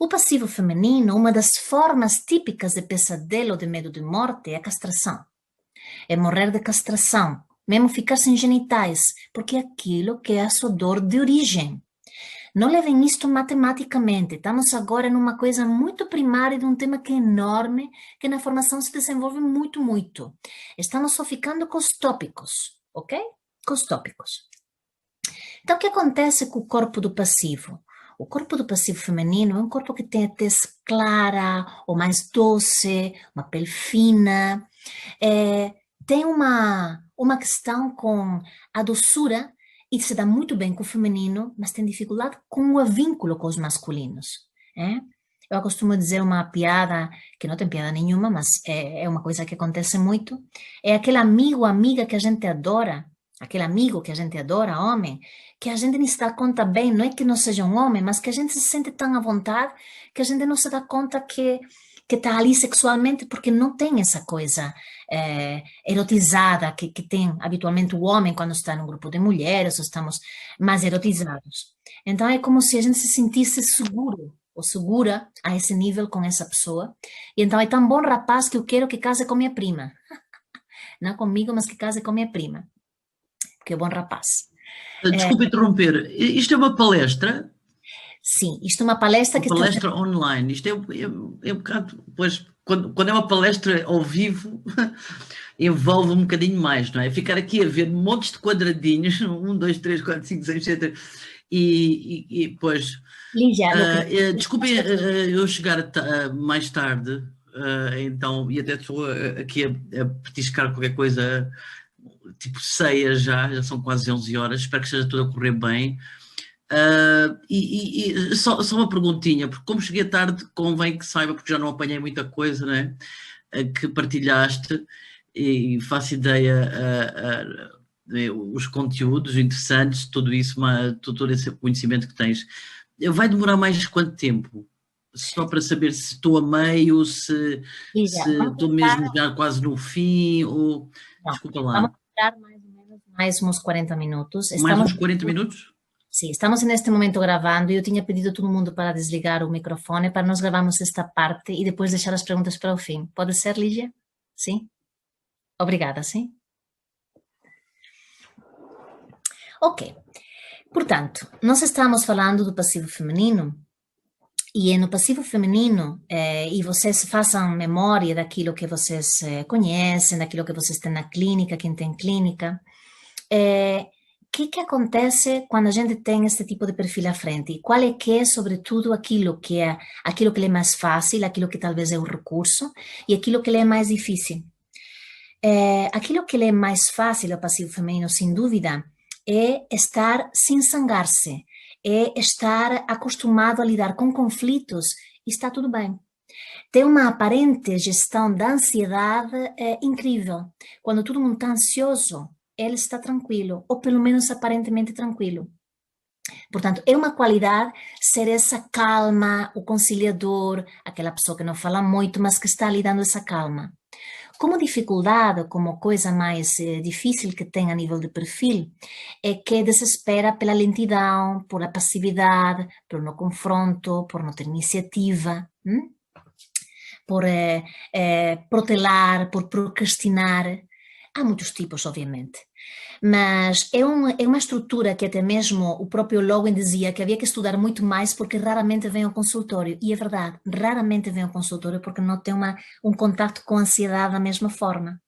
O passivo feminino, uma das formas típicas de pesadelo de medo de morte é a castração. É morrer de castração, mesmo ficar sem genitais, porque é aquilo que é a sua dor de origem. Não levem isto matematicamente. Estamos agora numa coisa muito primária de um tema que é enorme, que na formação se desenvolve muito, muito. Estamos só ficando com os tópicos, ok? Com os tópicos. Então, o que acontece com o corpo do passivo? O corpo do passivo feminino é um corpo que tem a tez clara, ou mais doce, uma pele fina, tem uma questão com a doçura e se dá muito bem com o feminino, mas tem dificuldade com o vínculo com os masculinos. É? Eu costumo dizer uma piada, que não tem piada nenhuma, mas é uma coisa que acontece muito, é aquele amigo ou amiga que a gente adora, aquele amigo que a gente adora, homem, que a gente nem se dá conta bem, não é que não seja um homem, mas que a gente se sente tão à vontade que a gente não se dá conta que está ali sexualmente porque não tem essa coisa erotizada que tem habitualmente o homem quando está num grupo de mulheres ou estamos mais erotizados. Então é como se a gente se sentisse seguro ou segura a esse nível com essa pessoa. E então é tão bom rapaz que eu quero que case com minha prima. Não comigo, mas que case com minha prima. Porque é bom rapaz. Desculpa interromper. Isto é uma palestra? Sim, isto é uma palestra Uma que está palestra online. Isto é um bocado. Pois, quando é uma palestra ao vivo, envolve um bocadinho mais, não é? Ficar aqui a ver montes de quadradinhos, um, dois, três, quatro, cinco, seis, sete, e pois. Lígia, lo que Desculpem eu chegar mais tarde, então, e até estou aqui a petiscar qualquer coisa, tipo ceia já são quase 11 horas, espero que esteja tudo a correr bem. Só uma perguntinha, porque como cheguei tarde, convém que saiba, porque já não apanhei muita coisa, né, que partilhaste, e faço ideia os conteúdos interessantes, tudo isso, todo esse conhecimento que tens. Vai demorar mais quanto tempo? Só para saber se estou a meio, se Lígia, se estou mesmo já quase no fim, ou... não, Desculpa vamos lá. esperar mais ou menos mais uns 40 minutos. Mais Estamos, uns 40 minutos? sim, estamos neste momento gravando e eu tinha pedido a todo mundo para desligar o microfone para nós gravarmos esta parte e depois deixar as perguntas para o fim. Pode ser, Lígia? Sim? Obrigada, sim? Ok. Portanto, nós estamos falando do passivo feminino e no passivo feminino, e vocês façam memória daquilo que vocês conhecem, daquilo que vocês têm na clínica, quem tem clínica, que acontece quando a gente tem este tipo de perfil à frente? E qual é que é, sobretudo, aquilo que lhe é mais fácil, aquilo que talvez é o recurso, e aquilo que lhe é mais difícil? Aquilo que lhe é mais fácil ao passivo feminino, sem dúvida, é estar sem zangar-se, é estar acostumado a lidar com conflitos e está tudo bem. Tem uma aparente gestão da ansiedade incrível. Quando todo mundo está ansioso, ele está tranquilo, ou pelo menos aparentemente tranquilo. Portanto, é uma qualidade ser essa calma, o conciliador, aquela pessoa que não fala muito, mas que está ali dando essa calma. Como dificuldade, como coisa mais difícil que tem a nível de perfil, é que desespera pela lentidão, por a passividade, por não confronto, por não ter iniciativa, por protelar, por procrastinar. Há muitos tipos, obviamente. Mas é uma estrutura que até mesmo o próprio Lowen dizia que havia que estudar muito mais porque raramente vem ao consultório. E é verdade, raramente vem ao consultório porque não tem um contato com a ansiedade da mesma forma.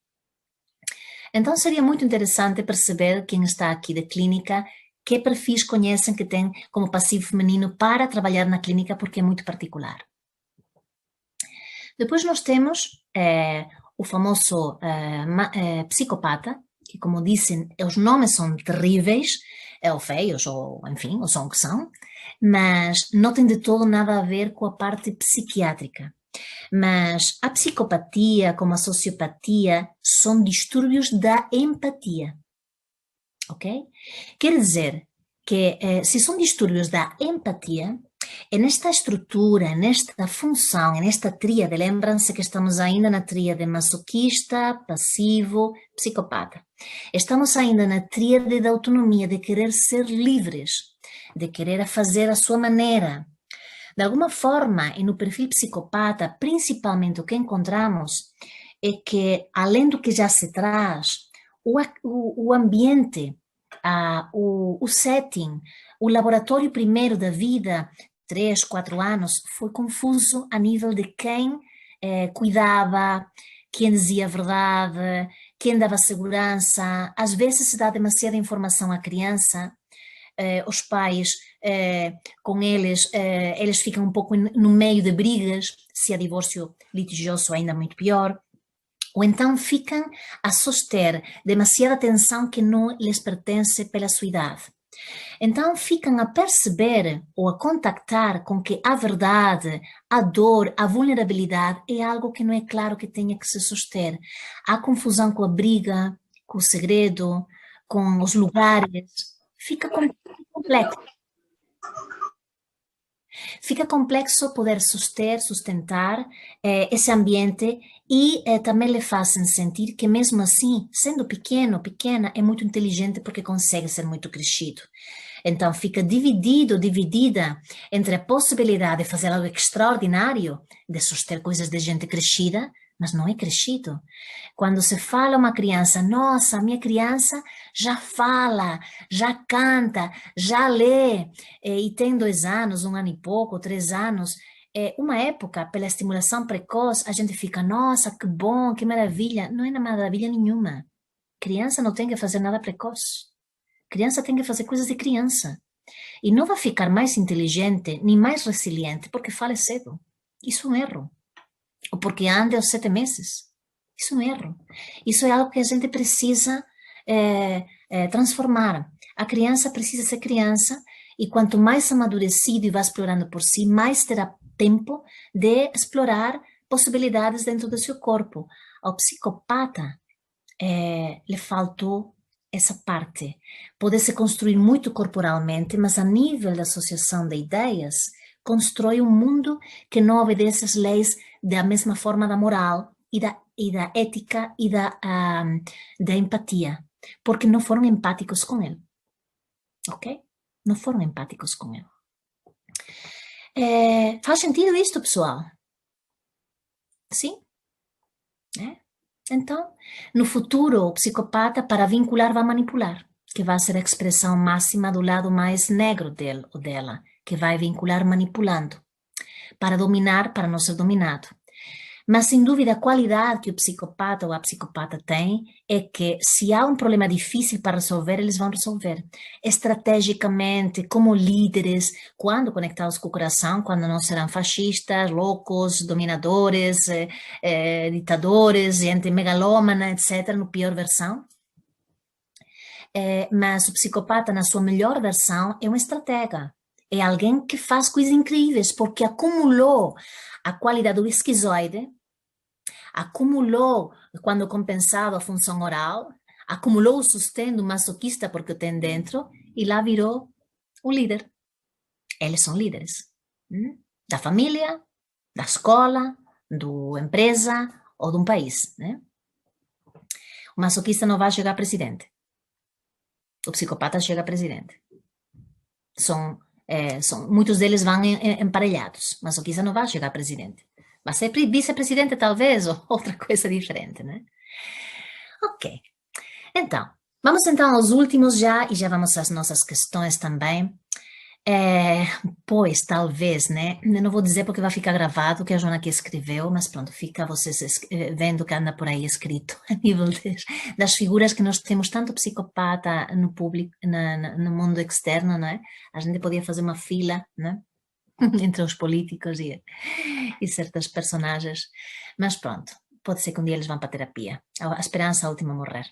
Então seria muito interessante perceber quem está aqui da clínica, que perfis conhecem que tem como passivo feminino para trabalhar na clínica porque é muito particular. Depois nós temos o famoso psicopata, que como dizem, os nomes são terríveis, ou feios, ou enfim, ou são o que são, mas não tem de todo nada a ver com a parte psiquiátrica. Mas a psicopatia, como a sociopatia, são distúrbios da empatia, ok? Quer dizer que se são distúrbios da empatia, é nesta estrutura, nesta função, nesta tríade, lembram-se que estamos ainda na tríade masoquista, passivo, psicopata. Estamos ainda na tríade da autonomia, de querer ser livres, de querer fazer a sua maneira. De alguma forma, e no perfil psicopata, principalmente o que encontramos é que, além do que já se traz, o ambiente o setting, o laboratório primeiro da vida, 3, 4 anos, foi confuso a nível de quem cuidava, quem dizia a verdade, quem dava segurança. Às vezes se dá demasiada informação à criança, os pais, com eles ficam um pouco no meio de brigas, se há divórcio litigioso ainda muito pior, ou então ficam a soster demasiada atenção que não lhes pertence pela sua idade. Então ficam a perceber ou a contactar com que a verdade, a dor, a vulnerabilidade é algo que não é claro que tenha que se suster. Há confusão com a briga, com o segredo, com os lugares. Fica complexo. Fica complexo poder sustentar esse ambiente e também lhe fazem sentir que mesmo assim, sendo pequeno, pequena, é muito inteligente porque consegue ser muito crescido. Então fica dividida entre a possibilidade de fazer algo extraordinário, de suster coisas de gente crescida, mas não é crescido. Quando se fala uma criança, nossa, minha criança já fala, já canta, já lê, e tem 2 anos, 1 ano e pouco, 3 anos, uma época, pela estimulação precoce, a gente fica, nossa, que bom, que maravilha. Não é maravilha nenhuma. Criança não tem que fazer nada precoce. Criança tem que fazer coisas de criança. E não vai ficar mais inteligente, nem mais resiliente, porque fala cedo. Isso é um erro. Ou porque anda aos 7 meses. Isso é um erro. Isso é algo que a gente precisa transformar. A criança precisa ser criança e quanto mais amadurecido e vai explorando por si, mais terá tempo de explorar possibilidades dentro do seu corpo. Ao psicopata lhe faltou essa parte. Pode se construir muito corporalmente, mas a nível da associação de ideias, constrói um mundo que não obedece às leis da mesma forma da moral e da ética e da empatia, porque não foram empáticos com ele. Ok? Não foram empáticos com ele. Faz sentido isto, pessoal? Sim? Então, no futuro, o psicopata, para vincular, vai manipular, que vai ser a expressão máxima do lado mais negro dele ou dela, que vai vincular manipulando, para dominar, para não ser dominado. Mas, sem dúvida, a qualidade que o psicopata ou a psicopata tem é que, se há um problema difícil para resolver, eles vão resolver. Estrategicamente, como líderes, quando conectados com o coração, quando não serão fascistas, loucos, dominadores, ditadores, gente megalômana, etc., no pior versão. Mas o psicopata, na sua melhor versão, é um estratega. É alguém que faz coisas incríveis, porque acumulou a qualidade do esquizoide, acumulou, quando compensado, a função oral, acumulou o sustento masoquista porque o tem dentro, e lá virou o líder. Eles são líderes. Da família, da escola, da empresa ou de um país. Né? O masoquista não vai chegar a presidente. O psicopata chega a presidente. Muitos deles vão emparelhados. O masoquista não vai chegar a presidente. Vai ser vice-presidente, talvez, ou outra coisa diferente, né? Ok. Então, vamos então aos últimos já, e já vamos às nossas questões também. Pois, talvez, né? Eu não vou dizer porque vai ficar gravado que a Joana aqui escreveu, mas pronto, fica vocês vendo que anda por aí escrito a nível das figuras que nós temos, tanto psicopata no público, no mundo externo, né? A gente podia fazer uma fila, né? Entre os políticos e certas personagens, mas pronto, pode ser que um dia eles vão para a terapia. A esperança a última a morrer.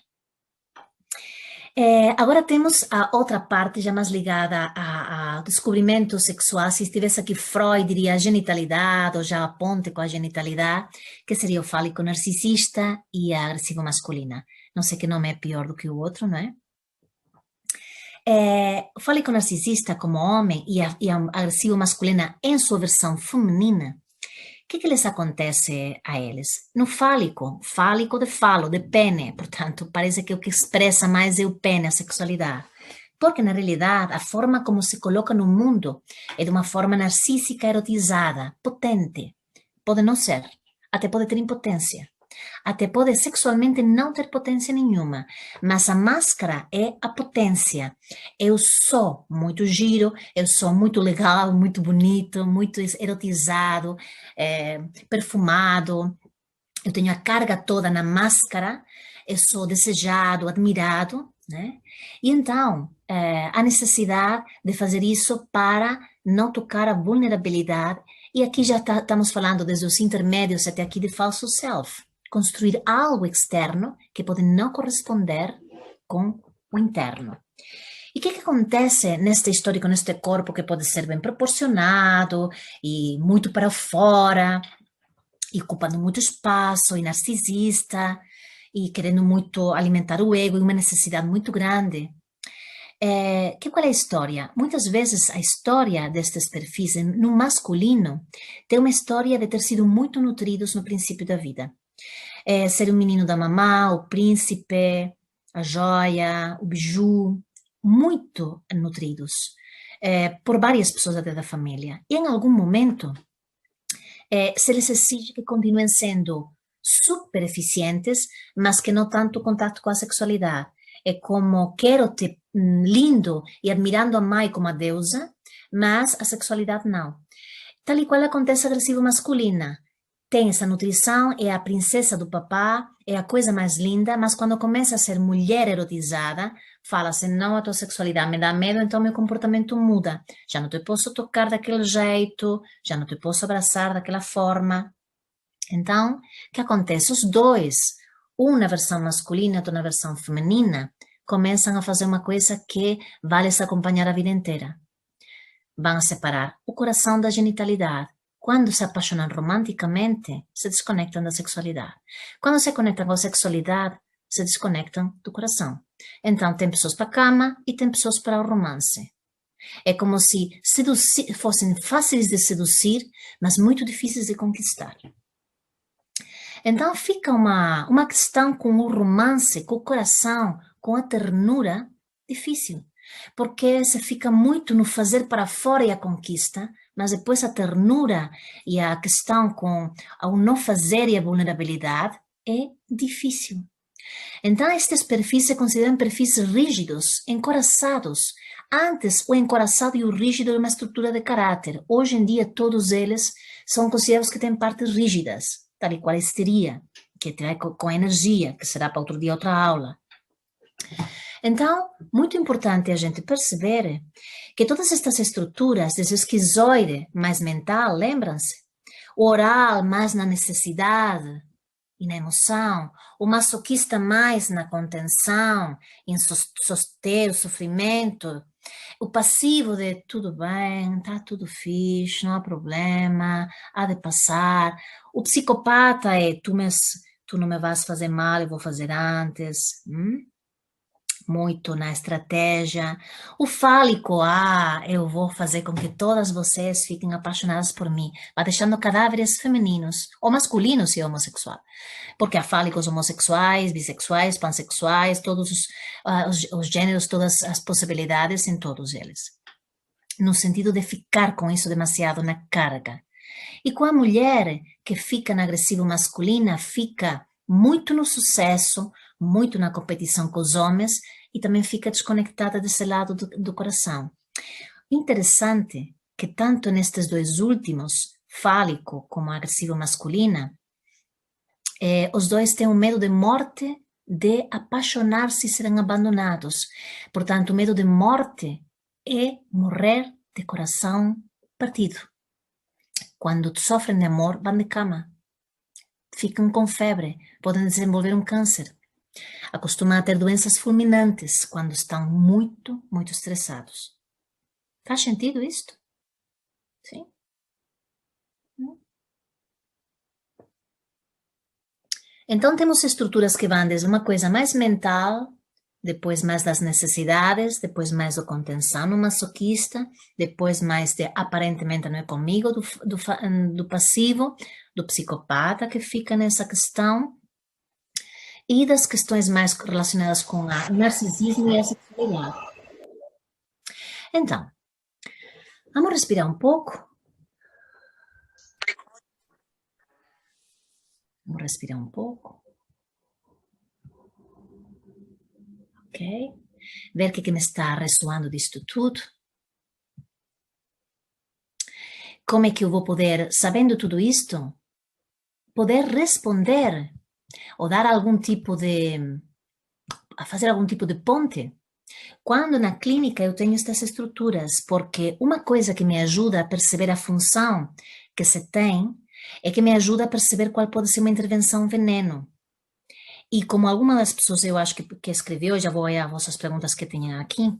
Agora temos a outra parte já mais ligada ao descobrimento sexual. Se estivesse aqui Freud, diria a genitalidade, ou já a ponte com a genitalidade, que seria o fálico narcisista e a agressivo masculina. Não sei que nome é pior do que o outro, não é? O fálico narcisista como homem e a agressivo masculina em sua versão feminina, o que lhes acontece a eles? No fálico de falo, de pene, portanto, parece que o que expressa mais é o pene, a sexualidade. Porque, na realidade, a forma como se coloca no mundo é de uma forma narcísica, erotizada, potente. Pode não ser, até pode ter impotência. até pode sexualmente não ter potência nenhuma, mas a máscara é a potência. Eu sou muito giro, eu sou muito legal, muito bonito, muito erotizado, perfumado, eu tenho a carga toda na máscara, eu sou desejado, admirado, né? E então, a necessidade de fazer isso para não tocar a vulnerabilidade, e aqui já estamos falando desde os intermédios até aqui de falso self, construir algo externo que pode não corresponder com o interno. E o que acontece nesta história, neste corpo que pode ser bem proporcionado e muito para fora, e ocupando muito espaço, e narcisista, e querendo muito alimentar o ego, e uma necessidade muito grande. Qual é a história? Muitas vezes a história destes perfis no masculino tem uma história de ter sido muito nutridos no princípio da vida. Ser o menino da mamá, o príncipe, a joia, o biju, muito nutridos por várias pessoas até da família. E em algum momento se lhes exige que continuem sendo super eficientes, mas que não tanto contato com a sexualidade. É como quero-te lindo e admirando a mãe como a deusa, mas a sexualidade não. Tal e qual acontece agressivo masculina. Tem essa nutrição, é a princesa do papá, é a coisa mais linda, mas quando começa a ser mulher erotizada, fala-se, não, a tua sexualidade me dá medo, então meu comportamento muda. Já não te posso tocar daquele jeito, já não te posso abraçar daquela forma. Então, o que acontece? Os dois, um na versão masculina, outro na versão feminina, começam a fazer uma coisa que vale se acompanhar a vida inteira. Vão separar o coração da genitalidade. Quando se apaixonam romanticamente, se desconectam da sexualidade. Quando se conectam com a sexualidade, se desconectam do coração. Então, tem pessoas para a cama e tem pessoas para o romance. É como se fossem fáceis de seduzir, mas muito difíceis de conquistar. Então, fica uma questão com o romance, com o coração, com a ternura, difícil. Porque se fica muito no fazer para fora e a conquista, mas depois a ternura e a questão com o não fazer e a vulnerabilidade é difícil. Então, estes perfis se consideram perfis rígidos, encoraçados. Antes, o encoraçado e o rígido era uma estrutura de caráter. Hoje em dia, todos eles são considerados que têm partes rígidas, tal e qual a histeria, que tem com energia, que será para outro dia outra aula. Então, muito importante a gente perceber que todas estas estruturas, desse esquizoide mais mental, lembram-se? O oral mais na necessidade e na emoção, o masoquista mais na contenção, em soster o sofrimento, o passivo de tudo bem, tá tudo fixe, não há problema, há de passar. O psicopata é tu não me vais fazer mal, eu vou fazer antes. Muito na estratégia. O fálico, eu vou fazer com que todas vocês fiquem apaixonadas por mim. Vai deixando cadáveres femininos, ou masculinos se é homossexual. Porque há fálicos homossexuais, bissexuais, pansexuais, todos os gêneros, todas as possibilidades em todos eles. No sentido de ficar com isso demasiado na carga. E com a mulher que fica na agressivo masculina, fica muito no sucesso, muito na competição com os homens e também fica desconectada desse lado do coração. Interessante que tanto nestes dois últimos, fálico como agressivo masculina, os dois têm um medo de morte, de apaixonar-se e serem abandonados. Portanto, o medo de morte é morrer de coração partido. Quando sofrem de amor, vão de cama. Ficam com febre, podem desenvolver um câncer. Acostumam a ter doenças fulminantes quando estão muito, muito estressados. Faz sentido isto? Sim? Então, temos estruturas que vão desde uma coisa mais mental, depois mais das necessidades, depois mais da contenção no masoquista, depois mais de aparentemente não é comigo, do passivo, do psicopata que fica nessa questão, e das questões mais relacionadas com o narcisismo e a sexualidade. Então, vamos respirar um pouco. Vamos respirar um pouco. Ok? Ver o que me está ressoando disto tudo. Como é que eu vou poder, sabendo tudo isto, poder responder ou dar algum tipo de, a fazer algum tipo de ponte? Quando na clínica eu tenho estas estruturas, porque uma coisa que me ajuda a perceber a função que se tem é que me ajuda a perceber qual pode ser uma intervenção veneno. E como alguma das pessoas eu acho que escreveu, já vou olhar as vossas perguntas que tinha aqui,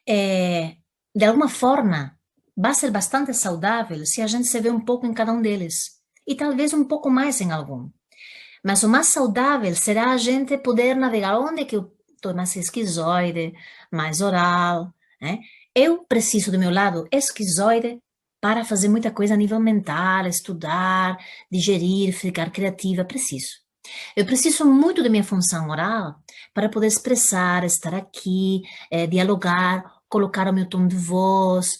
de alguma forma vai ser bastante saudável se a gente se vê um pouco em cada um deles. E talvez um pouco mais em algum. Mas o mais saudável será a gente poder navegar onde que eu estou mais esquizoide, mais oral, né? Eu preciso do meu lado esquizoide para fazer muita coisa a nível mental, estudar, digerir, ficar criativa, preciso. Eu preciso muito da minha função oral para poder expressar, estar aqui, dialogar, colocar o meu tom de voz,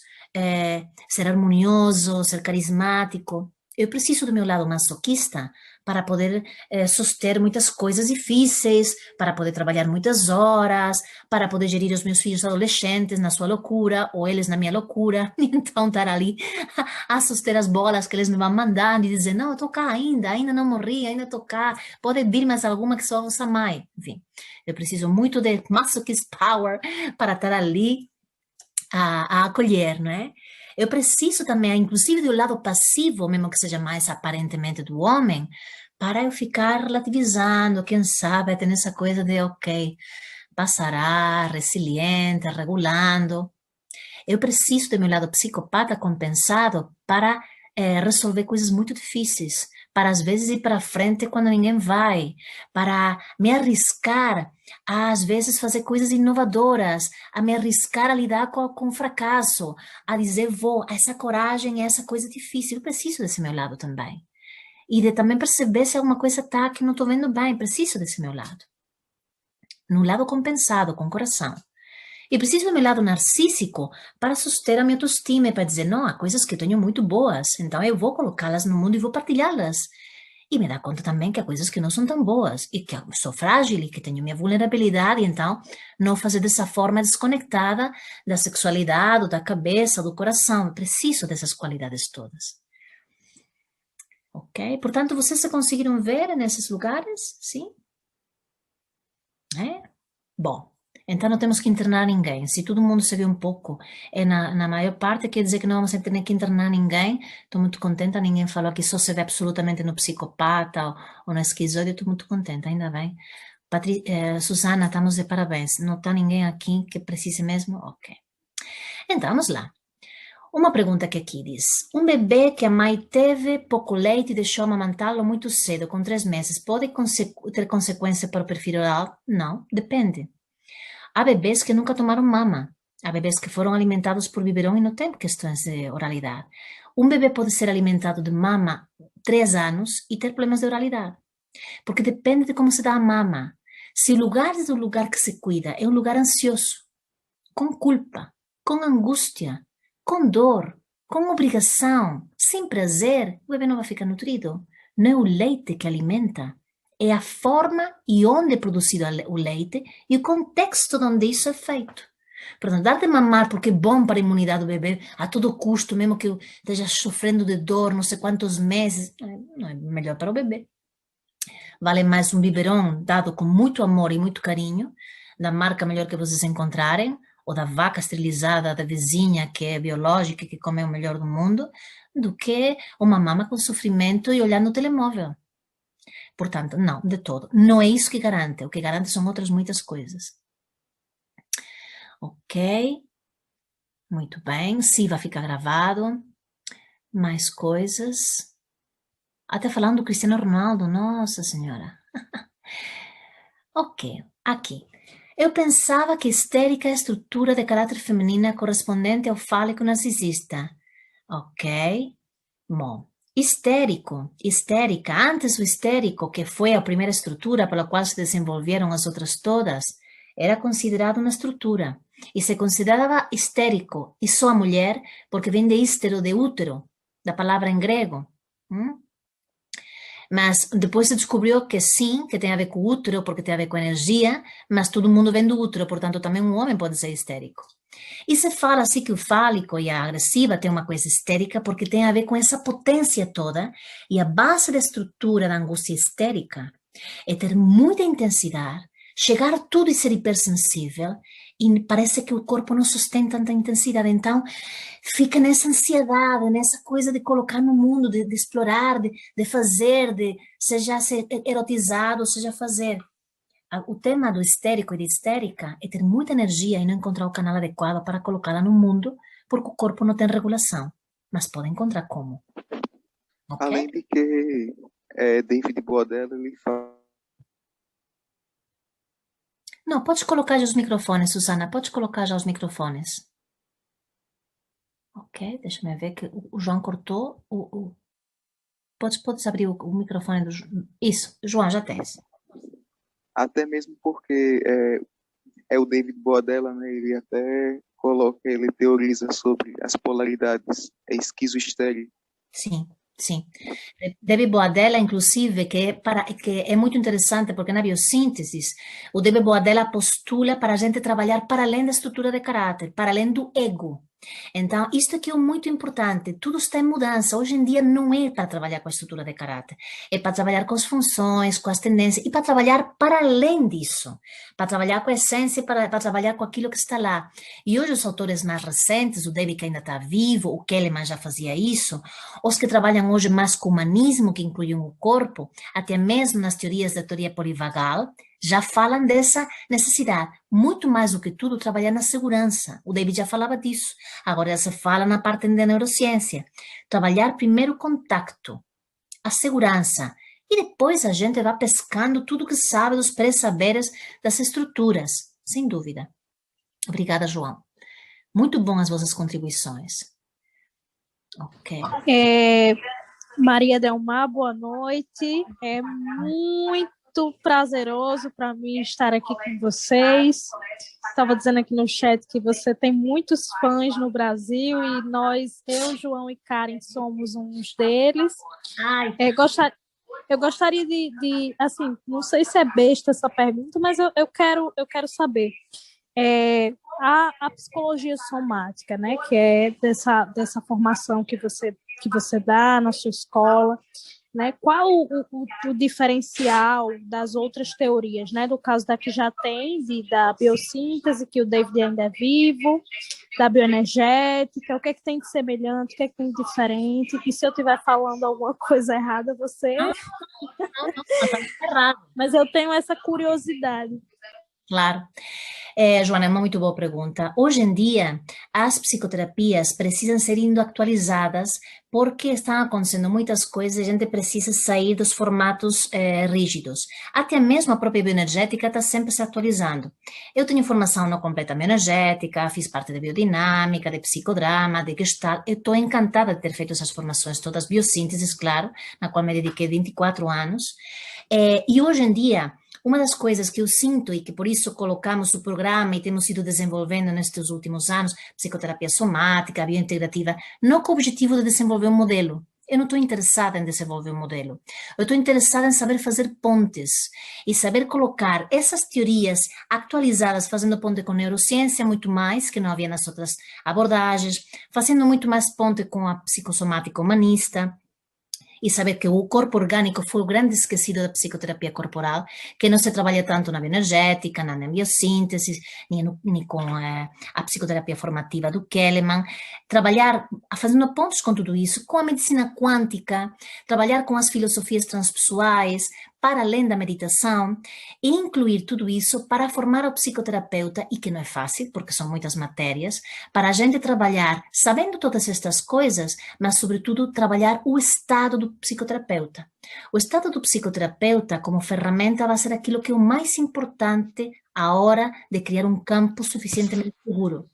ser harmonioso, ser carismático. Eu preciso do meu lado masoquista para poder suster muitas coisas difíceis, para poder trabalhar muitas horas, para poder gerir os meus filhos adolescentes na sua loucura, ou eles na minha loucura. Então, estar ali a suster as bolas que eles me vão mandando e dizer, não, eu estou cá ainda não morri, ainda estou cá, pode vir mais alguma que só vossa mãe. Enfim, eu preciso muito de masochist power para estar ali a acolher, não é? Eu preciso também, inclusive do lado passivo, mesmo que seja mais aparentemente do homem, para eu ficar relativizando, quem sabe, tendo essa coisa de, ok, passará, resiliente, regulando. Eu preciso do meu lado psicopata compensado para resolver coisas muito difíceis, para às vezes ir para frente quando ninguém vai, para me arriscar a às vezes fazer coisas inovadoras, a me arriscar a lidar com fracasso, a dizer vou, essa coragem, essa coisa difícil. Eu preciso desse meu lado também. E de também perceber se alguma coisa está que não estou vendo bem, preciso desse meu lado. No lado compensado, com coração. E preciso do meu lado narcísico para suster a minha autoestima e para dizer, não, há coisas que eu tenho muito boas, então eu vou colocá-las no mundo e vou partilhá-las. E me dar conta também que há coisas que não são tão boas e que eu sou frágil e que tenho minha vulnerabilidade, então não fazer dessa forma desconectada da sexualidade, da cabeça, do coração. Eu preciso dessas qualidades todas. Ok? Portanto, vocês se conseguiram ver nesses lugares? Sim? Bom. Então não temos que internar ninguém. Se todo mundo se vê um pouco, na maior parte, quer dizer que não vamos ter que internar ninguém. Estou muito contenta, ninguém falou que só se vê absolutamente no psicopata ou no esquizoide. Estou muito contenta, ainda bem. Susana, estamos de parabéns. Não está ninguém aqui que precise mesmo? Ok. Então, vamos lá. Uma pergunta que aqui diz: um bebê que a mãe teve pouco leite e deixou amamantá-lo muito cedo, com 3 meses, pode ter consequência para o perfil oral? Não, depende. Há bebês que nunca tomaram mama. Há bebês que foram alimentados por biberão e não têm questões de oralidade. Um bebê pode ser alimentado de mama 3 anos e ter problemas de oralidade. Porque depende de como se dá a mama. Se o lugar do lugar que se cuida é um lugar ansioso, com culpa, com angústia, com dor, com obrigação, sem prazer, o bebê não vai ficar nutrido. Não é o leite que alimenta, é a forma e onde é produzido o leite e o contexto onde isso é feito. Portanto, dar de mamar porque é bom para a imunidade do bebê a todo custo, mesmo que eu esteja sofrendo de dor não sei quantos meses, não é melhor para o bebê. Vale mais um biberão dado com muito amor e muito carinho, da marca melhor que vocês encontrarem, ou da vaca esterilizada da vizinha que é biológica, que come o melhor do mundo, do que uma mama com sofrimento e olhando o telemóvel. Portanto, não, de todo. Não é isso que garante. O que garante são outras muitas coisas. Ok. Muito bem. Sim, vai ficar gravado. Mais coisas. Até falando do Cristiano Ronaldo. Nossa Senhora. Ok. Aqui. Eu pensava que histérica é a estrutura de caráter feminina correspondente ao fálico narcisista. Ok. Bom. Histérico, histérica, antes o histérico, que foi a primeira estrutura pela qual se desenvolveram as outras todas, era considerado uma estrutura e se considerava histérico e só a mulher porque vem de histero, de útero, da palavra em grego. Mas depois se descobriu que sim, que tem a ver com o útero, porque tem a ver com energia, mas todo mundo vem do útero, portanto também um homem pode ser histérico. E se fala assim que o fálico e a agressiva tem uma coisa histérica porque tem a ver com essa potência toda, e a base da estrutura da angústia histérica é ter muita intensidade, chegar a tudo e ser hipersensível, e parece que o corpo não sustenta tanta intensidade, então fica nessa ansiedade, nessa coisa de colocar no mundo, de explorar, de fazer, de seja ser erotizado, seja fazer. O tema do histérico e de histérica é ter muita energia e não encontrar o canal adequado para colocá-la no mundo, porque o corpo não tem regulação. Mas pode encontrar como, ok? Além de que David Boadella, ele fala. Não, podes colocar já os microfones, Susana, podes colocar já os microfones. Ok, deixa-me ver que o João cortou. Podes abrir o microfone do João. Isso, João, já tens. Até mesmo porque é o David Boadella, né? Ele até coloca, ele teoriza sobre as polaridades esquizoestéricas. Sim, sim. David Boadella, inclusive, que é muito interessante, porque na biossíntese, o David Boadella postula para a gente trabalhar para além da estrutura de caráter, para além do ego. Então, isto aqui é muito importante. Tudo está em mudança. Hoje em dia não é para trabalhar com a estrutura de caráter. É para trabalhar com as funções, com as tendências e para trabalhar para além disso. Para trabalhar com a essência, para trabalhar com aquilo que está lá. E hoje os autores mais recentes, o David que ainda está vivo, o Kahneman já fazia isso, os que trabalham hoje mais com o humanismo, que incluem o corpo, até mesmo nas teorias da teoria polivagal, já falam dessa necessidade. Muito mais do que tudo, trabalhar na segurança. O David já falava disso. Agora já se fala na parte da neurociência. Trabalhar primeiro o contacto, a segurança. E depois a gente vai pescando tudo que sabe dos pré-saberes das estruturas. Sem dúvida. Obrigada, João. Muito bom as vossas contribuições. Ok. Maria Delmar, boa noite. É muito prazeroso para mim estar aqui com vocês. Estava dizendo aqui no chat que você tem muitos fãs no Brasil e nós, eu, João e Karen, somos uns deles. Eu gostaria de, assim, não sei se é besta essa pergunta, mas eu quero saber. A psicologia somática, né, que é dessa formação que você dá na sua escola, né, qual o diferencial das outras teorias, né, do caso da que já tem, da biossíntese, que o David ainda é vivo, da bioenergética, o que é que tem de semelhante, o que é que tem de diferente, e se eu estiver falando alguma coisa errada, você... Não, está errado. Mas eu tenho essa curiosidade. Claro. Joana, é uma muito boa pergunta. Hoje em dia, as psicoterapias precisam ser indo atualizadas porque estão acontecendo muitas coisas e a gente precisa sair dos formatos rígidos. Até mesmo a própria bioenergética está sempre se atualizando. Eu tenho formação não completa bioenergética, fiz parte da biodinâmica, de psicodrama, de gestalt. Eu estou encantada de ter feito essas formações todas, biossínteses, claro, na qual me dediquei 24 anos. E hoje em dia, uma das coisas que eu sinto e que por isso colocamos o programa e temos ido desenvolvendo nestes últimos anos, psicoterapia somática, biointegrativa, não com o objetivo de desenvolver um modelo. Eu não estou interessada em desenvolver um modelo. Eu estou interessada em saber fazer pontes e saber colocar essas teorias atualizadas, fazendo ponte com neurociência muito mais, que não havia nas outras abordagens, fazendo muito mais ponte com a psicossomática humanista, e saber que o corpo orgânico foi o grande esquecido da psicoterapia corporal, que não se trabalha tanto na bioenergética, na biossíntese, nem com a psicoterapia formativa do Kahneman. Trabalhar, fazendo pontos com tudo isso, com a medicina quântica, trabalhar com as filosofias transpessoais, para além da meditação, e incluir tudo isso para formar o psicoterapeuta, e que não é fácil, porque são muitas matérias, para a gente trabalhar sabendo todas estas coisas, mas sobretudo trabalhar o estado do psicoterapeuta. O estado do psicoterapeuta como ferramenta vai ser aquilo que é o mais importante à hora de criar um campo suficientemente seguro.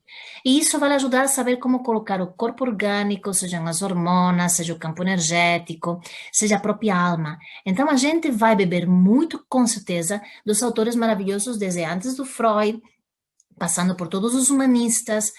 E isso vai ajudar a saber como colocar o corpo orgânico, sejam as hormonas, seja o campo energético, seja a própria alma. Então a gente vai beber muito, com certeza, dos autores maravilhosos desde antes do Freud, passando por todos os humanistas,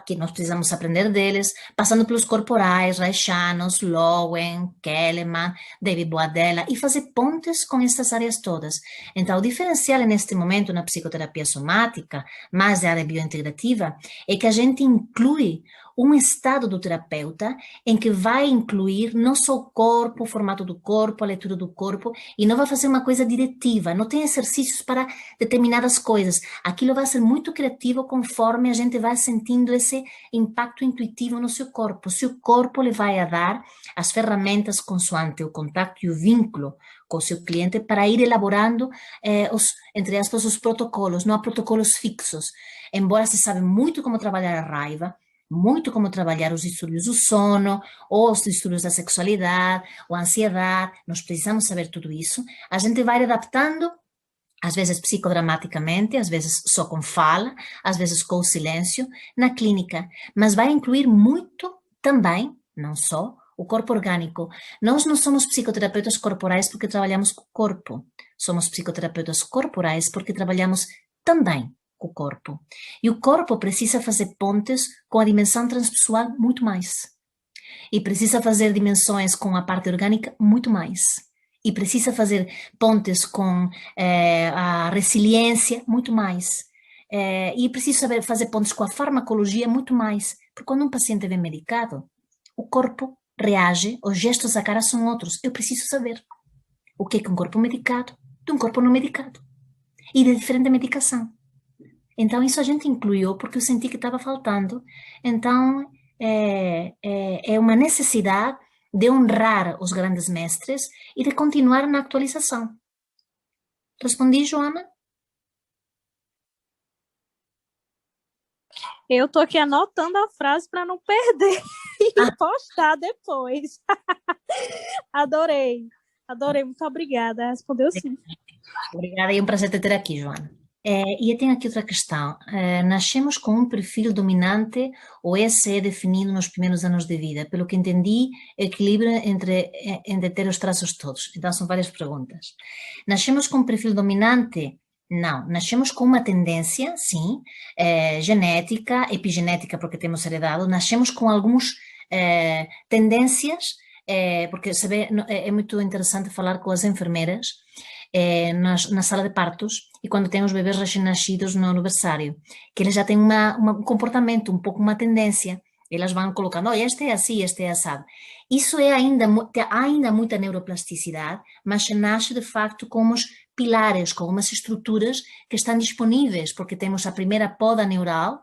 que nós precisamos aprender deles, passando pelos corporais, Reichanos, Lowen, Kelleman, David Boadella, e fazer pontes com essas áreas todas. Então, o diferencial neste momento na psicoterapia somática, mais da área biointegrativa, é que a gente inclui um estado do terapeuta em que vai incluir não só o corpo, o formato do corpo, a leitura do corpo, e não vai fazer uma coisa diretiva, não tem exercícios para determinadas coisas. Aquilo vai ser muito criativo conforme a gente vai sentindo esse impacto intuitivo no seu corpo. O seu corpo lhe vai a dar as ferramentas consoante o contato e o vínculo com o seu cliente para ir elaborando, entre aspas, os protocolos. Não há protocolos fixos, embora se sabe muito como trabalhar a raiva, muito como trabalhar os distúrbios do sono, ou os distúrbios da sexualidade, ou a ansiedade, nós precisamos saber tudo isso. A gente vai adaptando, às vezes psicodramaticamente, às vezes só com fala, às vezes com o silêncio, na clínica, mas vai incluir muito também, não só, o corpo orgânico. Nós não somos psicoterapeutas corporais porque trabalhamos com o corpo, somos psicoterapeutas corporais porque trabalhamos também com o corpo. E o corpo precisa fazer pontes com a dimensão transpessoal muito mais. E precisa fazer dimensões com a parte orgânica muito mais. E precisa fazer pontes com a resiliência muito mais. E precisa saber fazer pontes com a farmacologia muito mais. Porque quando um paciente vem medicado, o corpo reage, os gestos da cara são outros. Eu preciso saber o que é um corpo medicado de um corpo não medicado. E de diferente medicação. Então, isso a gente incluiu porque eu senti que estava faltando. Então, é uma necessidade de honrar os grandes mestres e de continuar na atualização. Respondi, Joana? Eu estou aqui anotando a frase para não perder e postar depois. Adorei, muito obrigada. Respondeu sim. Obrigada, é um prazer te ter aqui, Joana. E eu tenho aqui outra questão. Nascemos com um perfil dominante ou esse é definido nos primeiros anos de vida? Pelo que entendi, equilíbrio entre ter os traços todos. Então, são várias perguntas. Nascemos com um perfil dominante? Não. Nascemos com uma tendência, sim, genética, epigenética, porque temos heredado. Nascemos com algumas tendências, porque é muito interessante falar com as enfermeiras, na sala de partos e quando tem os bebês recém-nascidos no berçário, que eles já têm um comportamento, um pouco uma tendência, elas vão colocando, olha, este é assim, este é assado. Isso é ainda muita neuroplasticidade, mas nasce de facto como os pilares, com umas estruturas que estão disponíveis, porque temos a primeira poda neural,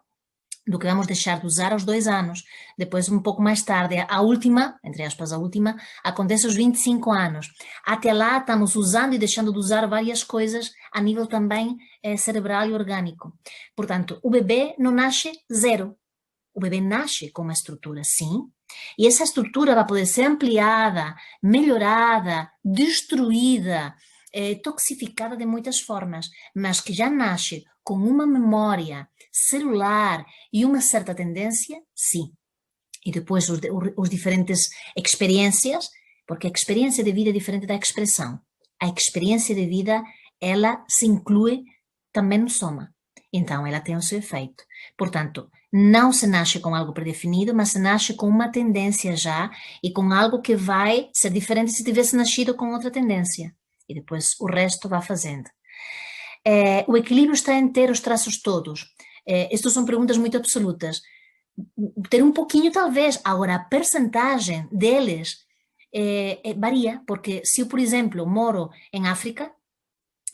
do que vamos deixar de usar aos 2 anos. Depois, um pouco mais tarde, a última, entre aspas, a última, acontece aos 25 anos. Até lá, estamos usando e deixando de usar várias coisas a nível também cerebral e orgânico. Portanto, o bebê não nasce zero. O bebê nasce com uma estrutura, sim, e essa estrutura vai poder ser ampliada, melhorada, destruída, toxificada de muitas formas, mas que já nasce com uma memória celular e uma certa tendência, sim. E depois os diferentes experiências, porque a experiência de vida é diferente da expressão. A experiência de vida, ela se inclui também no soma. Então, ela tem o seu efeito. Portanto, não se nasce com algo predefinido, mas se nasce com uma tendência já e com algo que vai ser diferente se tivesse nascido com outra tendência. E depois o resto vai fazendo. O equilíbrio está em ter os traços todos. Estas são perguntas muito absolutas. Ter um pouquinho, talvez. Agora, a percentagem deles varia, porque se eu, por exemplo, moro em África,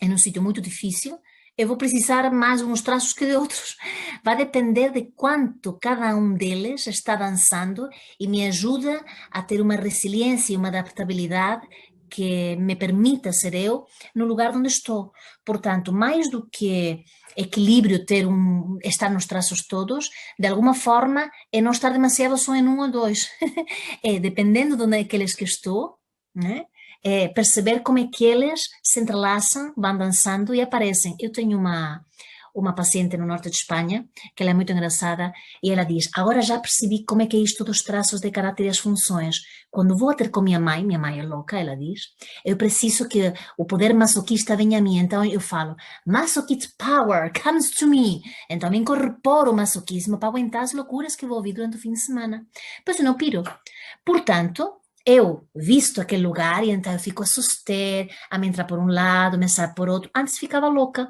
em um sítio muito difícil, eu vou precisar mais uns traços que de outros. Vai depender de quanto cada um deles está dançando e me ajuda a ter uma resiliência e uma adaptabilidade que me permita ser eu no lugar onde estou. Portanto, mais do que equilíbrio estar nos traços todos, de alguma forma é não estar demasiado só em um ou dois. Dependendo de onde é que estou, né? Perceber como é que eles se entrelaçam, vão dançando e aparecem. Eu tenho uma paciente no norte de Espanha, que ela é muito engraçada, e ela diz, agora já percebi como é que é isto dos traços de caráter e as funções. Quando vou a ter com minha mãe é louca, ela diz, eu preciso que o poder masoquista venha a mim, então eu falo, masochist power comes to me, então eu incorporo o masoquismo para aguentar as loucuras que vou ouvir durante o fim de semana. Pois eu não piro. Portanto, eu visto aquele lugar e então eu fico a suster, a me entrar por um lado, me sair por outro. Antes ficava louca,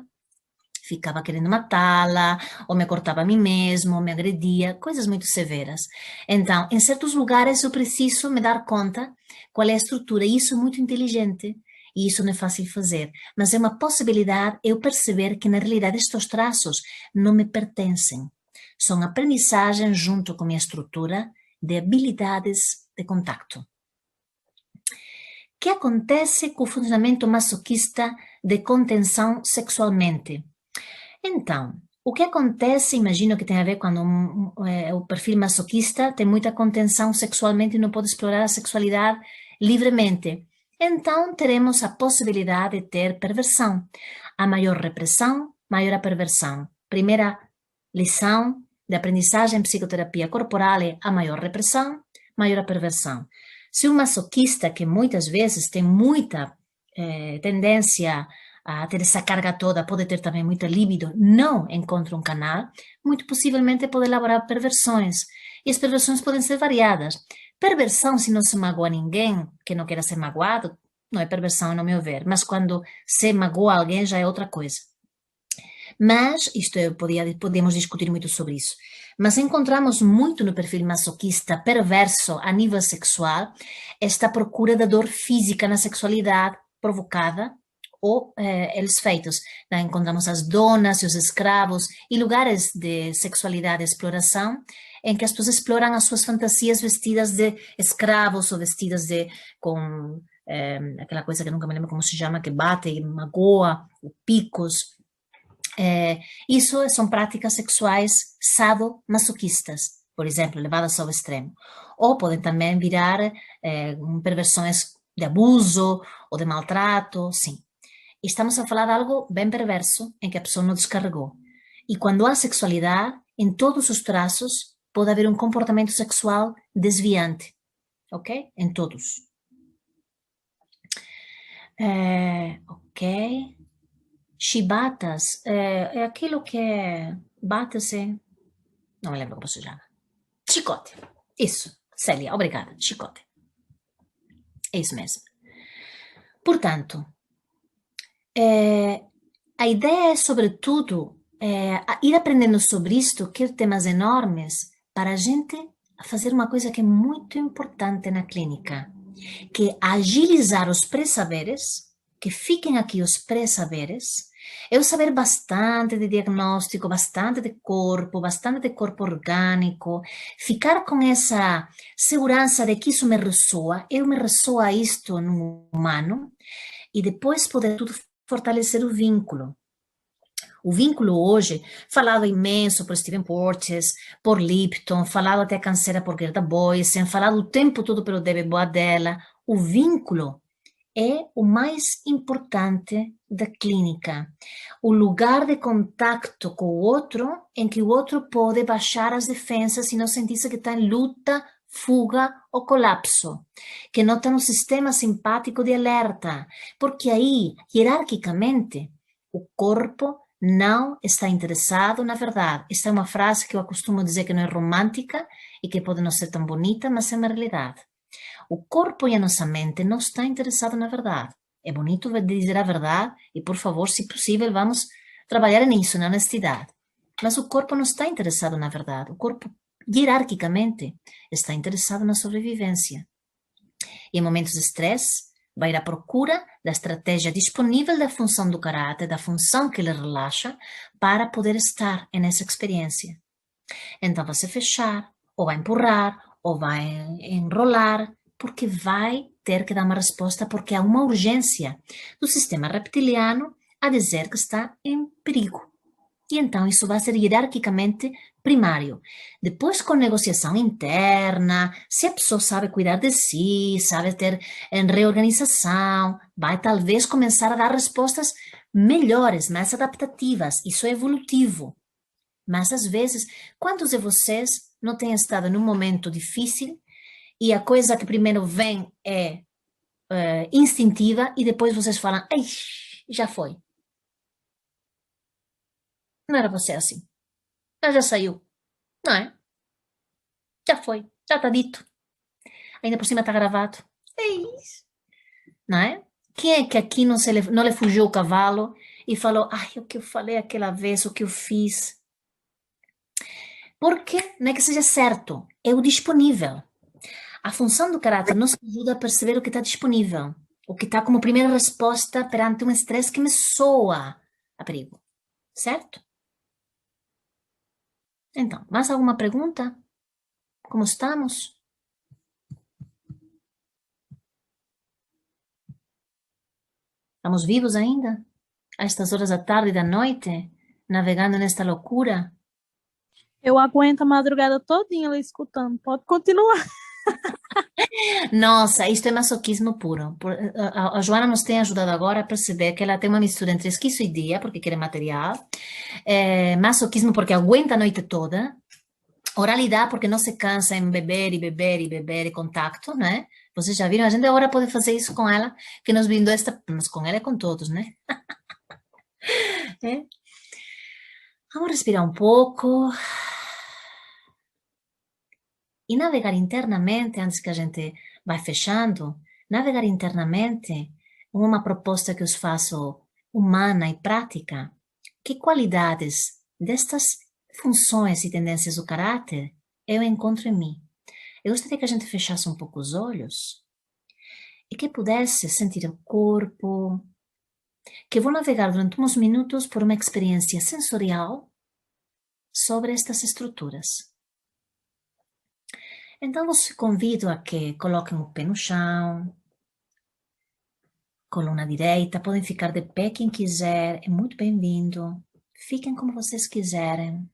ficava querendo matá-la, ou me cortava a mim mesmo, ou me agredia, coisas muito severas. Então, em certos lugares eu preciso me dar conta qual é a estrutura, e isso é muito inteligente, e isso não é fácil fazer, mas é uma possibilidade eu perceber que na realidade estes traços não me pertencem. São aprendizagem junto com a minha estrutura de habilidades de contacto. O que acontece com o funcionamento masoquista de contenção sexualmente? Então, o que acontece, imagino que tem a ver quando o perfil masoquista tem muita contenção sexualmente e não pode explorar a sexualidade livremente. Então, teremos a possibilidade de ter perversão. A maior repressão, maior a perversão. Primeira lição de aprendizagem em psicoterapia corporal é a maior repressão, maior a perversão. Se um masoquista, que muitas vezes tem muita tendência a ter essa carga toda, pode ter também muita libido, não encontra um canal, muito possivelmente pode elaborar perversões. E as perversões podem ser variadas. Perversão, se não se magoa ninguém que não queira ser magoado, não é perversão, no meu ver. Mas quando se magoa alguém, já é outra coisa. Mas, podíamos discutir muito sobre isso, mas encontramos muito no perfil masoquista perverso a nível sexual esta procura da dor física na sexualidade provocada ou eles feitos. Encontramos as donas e os escravos e lugares de sexualidade e exploração em que as pessoas exploram as suas fantasias vestidas de escravos ou vestidas com aquela coisa que nunca me lembro como se chama, que bate e magoa, picos. Isso são práticas sexuais sadomasoquistas, por exemplo, levadas ao extremo. Ou podem também virar perversões de abuso ou de maltrato, sim. Estamos a falar de algo bem perverso, em que a pessoa não descarregou. E quando há sexualidade, em todos os traços, pode haver um comportamento sexual desviante, ok? Em todos. Ok. Chibatas é aquilo que bate-se, não me lembro como se chama. Chicote. Isso, Célia, obrigada. Chicote. É isso mesmo. Portanto, a ideia é, sobretudo, ir aprendendo sobre isto, que temas enormes, para a gente fazer uma coisa que é muito importante na clínica, que é agilizar os pré-saberes, que fiquem aqui os pré-saberes. Eu saber bastante de diagnóstico, bastante de corpo orgânico, ficar com essa segurança de que isso me ressoa, me ressoa isto no humano, e depois poder tudo fortalecer o vínculo. O vínculo hoje, falado imenso por Stephen Porges, por Lipton, falado até canseira por Gerda Boysen, falado o tempo todo pelo David Boadella, o vínculo é o mais importante da clínica. O lugar de contacto com o outro, em que o outro pode baixar as defensas e não sentir-se que está em luta, fuga ou colapso, que não está no sistema simpático de alerta, porque aí, hierarquicamente, o corpo não está interessado na verdade. Esta é uma frase que eu costumo dizer que não é romântica e que pode não ser tão bonita, mas é uma realidade. O corpo e a nossa mente não estão interessados na verdade. É bonito dizer a verdade e, por favor, se possível, vamos trabalhar nisso, na honestidade. Mas o corpo não está interessado na verdade. O corpo, hierarquicamente, está interessado na sobrevivência. E em momentos de estresse, vai ir à procura da estratégia disponível da função do caráter, da função que ele relaxa, para poder estar nessa experiência. Então, vai se fechar, ou vai empurrar, ou vai enrolar, porque vai ter que dar uma resposta, porque há uma urgência do sistema reptiliano a dizer que está em perigo. E então isso vai ser hierarquicamente primário. Depois, com negociação interna, se a pessoa sabe cuidar de si, sabe ter reorganização, vai talvez começar a dar respostas melhores, mais adaptativas. Isso é evolutivo. Mas, às vezes, quantos de vocês não têm estado num momento difícil e a coisa que primeiro vem é instintiva e depois vocês falam, ei, já foi. Não era você assim. Já saiu. Não é? Já foi. Já está dito. Ainda por cima está gravado. É isso. Não é? Quem é que aqui não lhe fugiu o cavalo e falou, ai, o que eu falei aquela vez, o que eu fiz? Porque não é que seja certo, é o disponível. A função do caráter nos ajuda a perceber o que está disponível, o que está como primeira resposta perante um estresse que me soa a perigo, certo? Então, mais alguma pergunta? Como estamos? Estamos vivos ainda? A estas horas da tarde e da noite? Navegando nesta loucura? Eu aguento a madrugada todinha ali escutando. Pode continuar. Nossa, isto é masoquismo puro. A Joana nos tem ajudado agora a perceber que ela tem uma mistura entre esquizoidia, porque quer material, masoquismo porque aguenta a noite toda, oralidade porque não se cansa em beber e beber e beber e contacto, né? Vocês já viram? A gente agora pode fazer isso com ela, que nos brindou esta... Mas com ela é com todos, né? É. Vamos respirar um pouco. E navegar internamente, antes que a gente vá fechando, navegar internamente, uma proposta que eu faço humana e prática, que qualidades destas funções e tendências do caráter eu encontro em mim. Eu gostaria que a gente fechasse um pouco os olhos e que pudesse sentir o corpo, que vou navegar durante uns minutos por uma experiência sensorial sobre estas estruturas. Então, vos convido a que coloquem o pé no chão, coluna direita, podem ficar de pé quem quiser, é muito bem-vindo. Fiquem como vocês quiserem.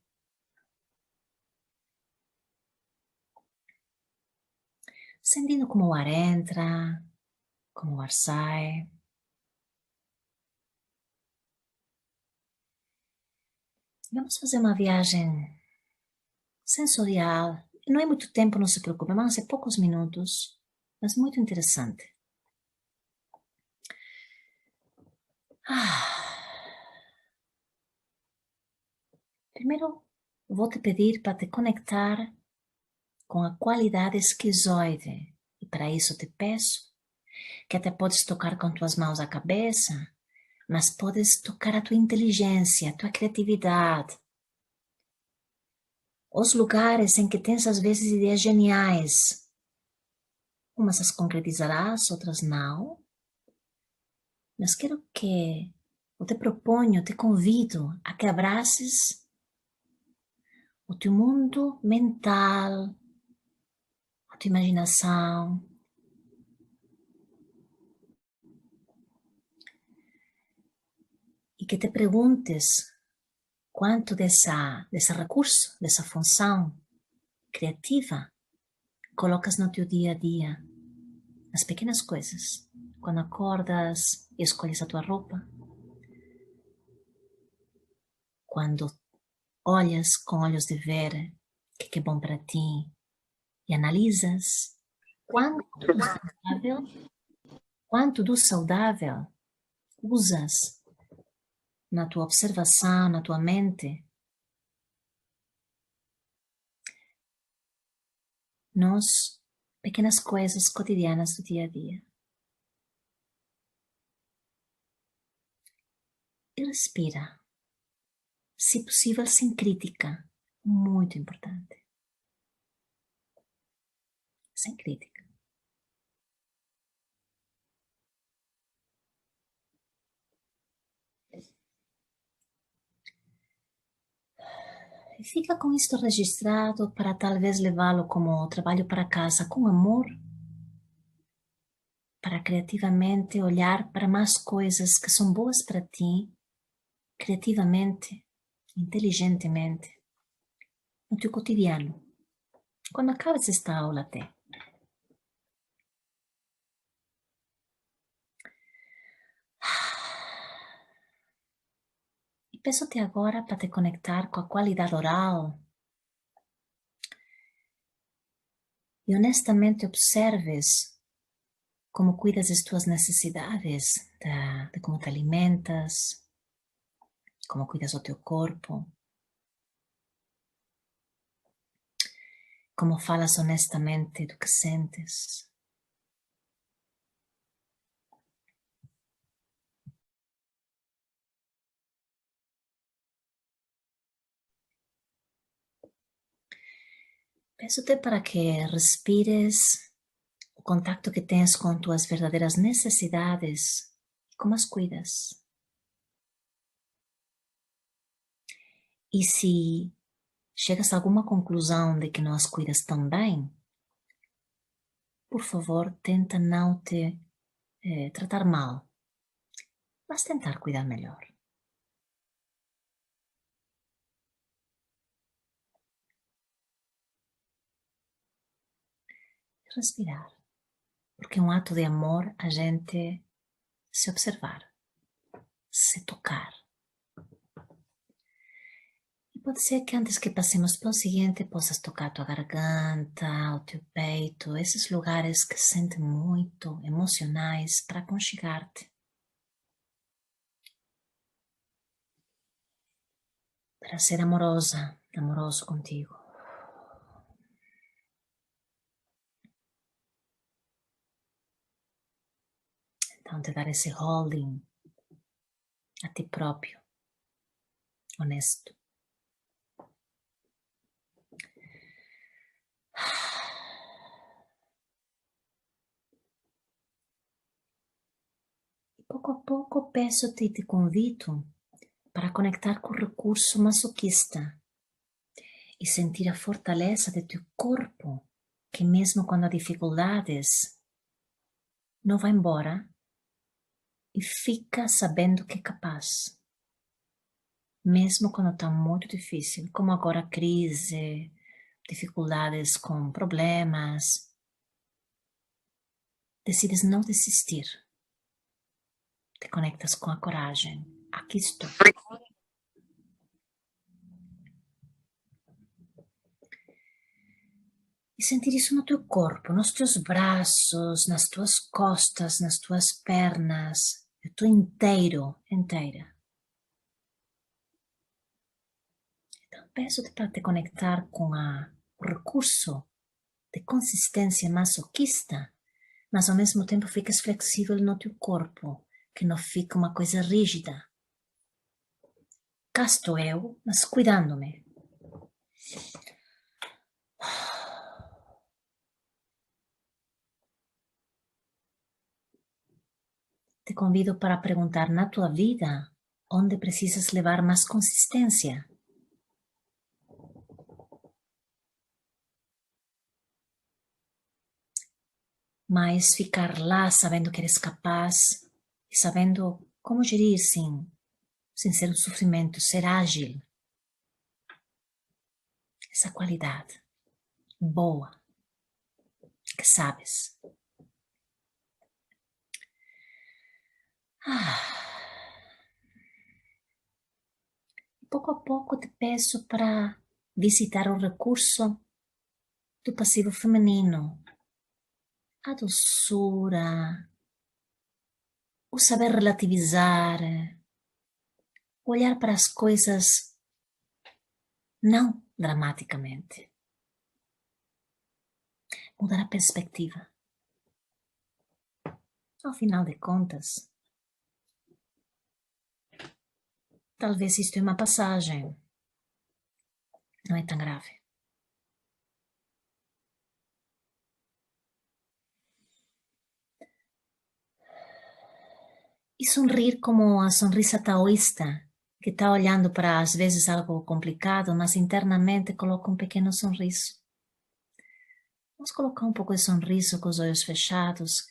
Sentindo como o ar entra, como o ar sai. Vamos fazer uma viagem sensorial. Não é muito tempo, não se preocupe, vão ser poucos minutos, mas muito interessante. Primeiro, vou te pedir para te conectar com a qualidade esquizoide. E para isso te peço que até podes tocar com tuas mãos a cabeça, mas podes tocar a tua inteligência, a tua criatividade. Os lugares em que tens às vezes ideias geniais. Umas as concretizarás, outras não. Mas quero que, eu te proponho, te convido a que abraces o teu mundo mental, a tua imaginação. E que te perguntes quanto desse recurso, dessa função criativa, colocas no teu dia a dia, nas pequenas coisas. Quando acordas e escolhes a tua roupa. Quando olhas com olhos de ver o que é bom para ti e analisas quanto do saudável usas na tua observação, na tua mente. Nós, pequenas coisas cotidianas do dia a dia. E respira. Se possível, sem crítica. Muito importante. Sem crítica. E fica com isto registrado para talvez levá-lo como trabalho para casa com amor, para criativamente olhar para mais coisas que são boas para ti, criativamente, inteligentemente, no teu cotidiano. Quando acabes esta aula até. Peço-te agora para te conectar com a qualidade oral e honestamente observes como cuidas das tuas necessidades, de como te alimentas, como cuidas do teu corpo, como falas honestamente do que sentes. Peço-te para que respires o contacto que tens com tuas verdadeiras necessidades e como as cuidas. E se chegas a alguma conclusão de que não as cuidas tão bem, por favor, tenta não te tratar mal, mas tentar cuidar melhor. Respirar, porque é um ato de amor a gente se observar, se tocar. E pode ser que antes que passemos para o seguinte, possas tocar a tua garganta, o teu peito, esses lugares que se sentem muito emocionais para aconchegar-te. Para ser amorosa, amoroso contigo. Então, te dar esse holding a ti próprio, honesto. E pouco a pouco peço-te e te convido para conectar com o recurso masoquista e sentir a fortaleza de teu corpo, que mesmo quando há dificuldades, não vai embora e fica sabendo que é capaz. Mesmo quando está muito difícil, como agora a crise, dificuldades com problemas, decides não desistir. Te conectas com a coragem. Aqui estou. E sentir isso no teu corpo, nos teus braços, nas tuas costas, nas tuas pernas. Eu estou inteira. Então peço-te para te conectar com o recurso de consistência masoquista, mas ao mesmo tempo ficas flexível no teu corpo, que não fica uma coisa rígida. Cá estou eu, mas cuidando-me. Te convido para perguntar na tua vida onde precisas levar mais consistência. Mas ficar lá sabendo que eres capaz e sabendo como gerir sem ser um sofrimento, ser ágil. Essa qualidade boa que sabes. Pouco a pouco te peço para visitar o recurso do passivo feminino. A doçura, o saber relativizar, olhar para as coisas não dramaticamente. Mudar a perspectiva. Ao final de contas, talvez isto é uma passagem. Não é tão grave. E sorrir como a sonrisa taoísta, que está olhando para às vezes algo complicado, mas internamente coloca um pequeno sorriso. Vamos colocar um pouco de sorriso com os olhos fechados.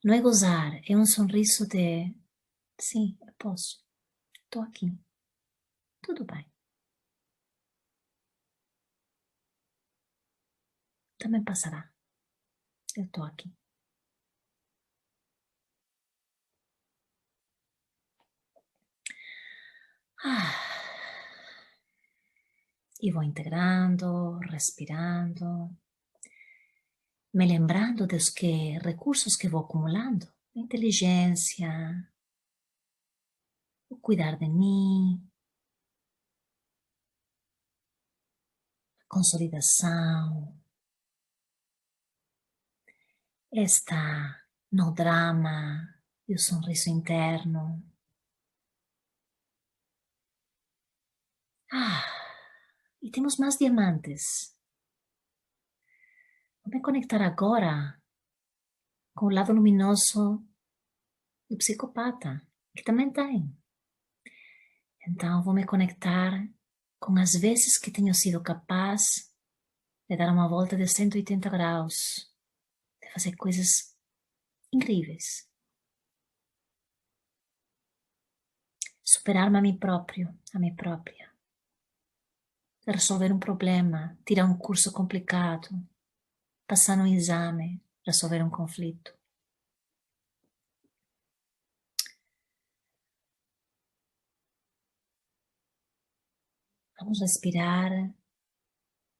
Não é gozar, é um sorriso de... Sim, eu posso. Estou aqui. Tudo bem. Também passará. Eu estou aqui. Ah. E vou integrando, respirando, me lembrando dos recursos que vou acumulando. A inteligência, o cuidar de mim, a consolidação, está no drama e o sorriso interno. E temos mais diamantes. Vou me conectar agora com o lado luminoso do psicopata, que também tem. Então, vou me conectar com as vezes que tenho sido capaz de dar uma volta de 180 graus, de fazer coisas incríveis. Superar-me a mim próprio, a mim própria. Resolver um problema, tirar um curso complicado, passar num exame, resolver um conflito. Vamos respirar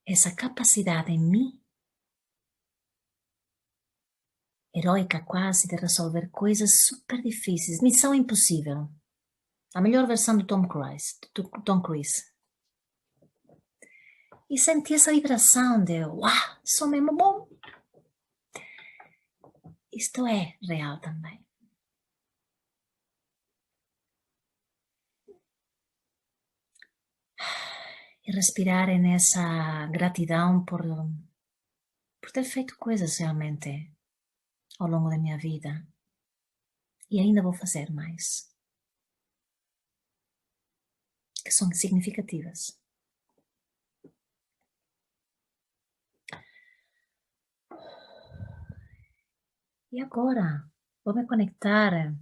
essa capacidade em mim, heróica quase, de resolver coisas super difíceis. Missão impossível. A melhor versão do Tom Cruise. E sentir essa vibração de, uau, sou mesmo bom. Isto é real também. E respirar nessa gratidão por ter feito coisas realmente ao longo da minha vida. E ainda vou fazer mais. Que são significativas. E agora, vou me conectar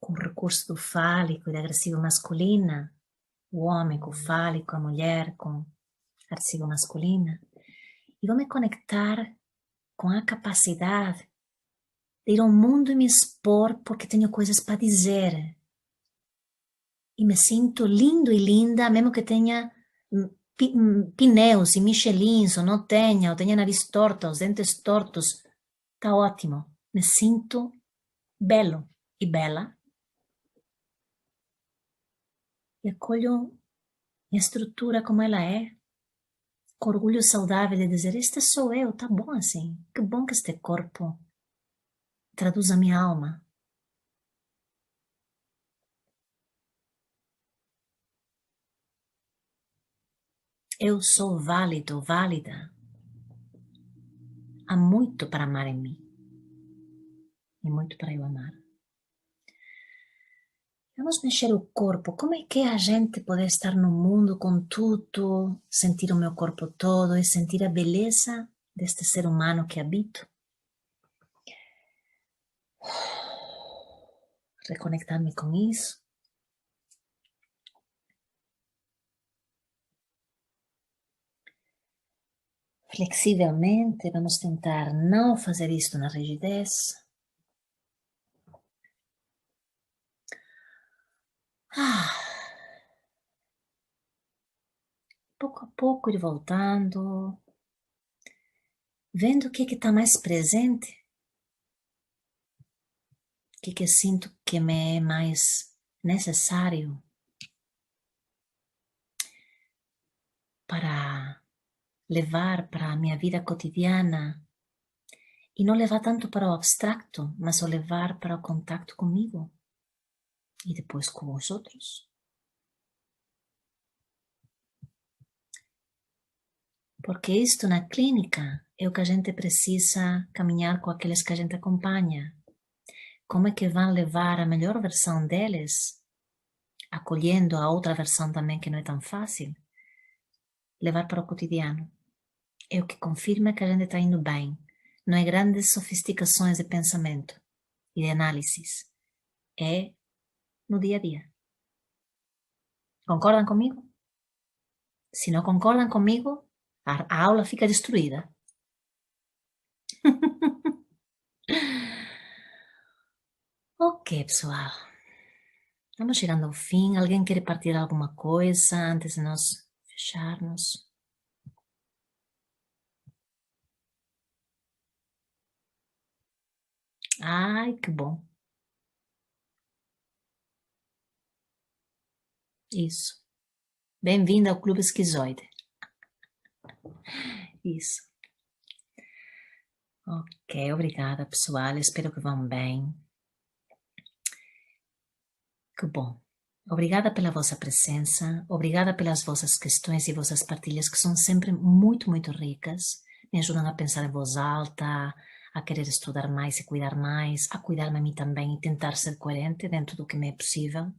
com o recurso do fálico e da agressiva masculina, o homem com o fálico, a mulher com a agressiva masculina, e vou me conectar com a capacidade de ir ao mundo e me expor porque tenho coisas para dizer. E me sinto lindo e linda, mesmo que tenha pneus e michelins, ou não tenha, ou tenha nariz torto, os dentes tortos. Tá ótimo. Me sinto belo e bela. E acolho minha estrutura como ela é. Com orgulho saudável de dizer, este sou eu, tá bom assim. Que bom que este corpo traduz a minha alma. Eu sou válido, válida. Há muito para amar em mim. E muito para eu amar. Vamos mexer o corpo. Como é que a gente pode estar no mundo com tudo, sentir o meu corpo todo e sentir a beleza deste ser humano que habito? Reconectar-me com isso. Flexivelmente, vamos tentar não fazer isto na rigidez. Pouco a pouco ir voltando, vendo o que está mais presente, o que eu sinto que me é mais necessário para levar para a minha vida cotidiana e não levar tanto para o abstracto, mas o levar para o contato comigo e depois com os outros. Porque isto na clínica é o que a gente precisa caminhar com aqueles que a gente acompanha. Como é que vão levar a melhor versão deles, acolhendo a outra versão também que não é tão fácil, levar para o cotidiano. É o que confirma que a gente está indo bem. Não é grandes sofisticações de pensamento e de análises. É no dia a dia. Concordam comigo? Se não concordam comigo, a aula fica destruída. Ok, pessoal. Estamos chegando ao fim. Alguém quer partilhar alguma coisa antes de nós fecharmos? Ai, que bom. Isso. Bem-vindo ao Clube Esquizoide. Isso. Ok, obrigada, pessoal. Espero que vão bem. Que bom. Obrigada pela vossa presença, obrigada pelas vossas questões e vossas partilhas, que são sempre muito, muito ricas. Me ajudam a pensar em voz alta, a querer estudar mais e cuidar mais, a cuidar-me a mim também e tentar ser coerente dentro do que me é possível.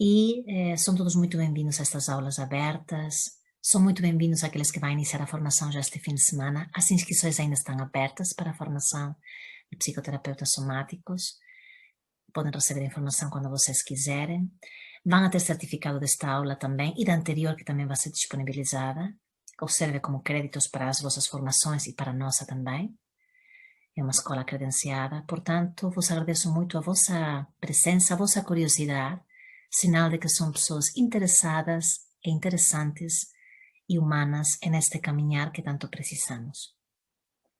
E são todos muito bem-vindos a estas aulas abertas. São muito bem-vindos aqueles que vão iniciar a formação já este fim de semana. As inscrições ainda estão abertas para a formação de psicoterapeutas somáticos. Podem receber a informação quando vocês quiserem. Vão ter certificado desta aula também e da anterior, que também vai ser disponibilizada. Observe como créditos para as vossas formações e para a nossa também. É uma escola credenciada. Portanto, vos agradeço muito a vossa presença, a vossa curiosidade, sinal de que são pessoas interessadas e interessantes e humanas neste caminhar que tanto precisamos.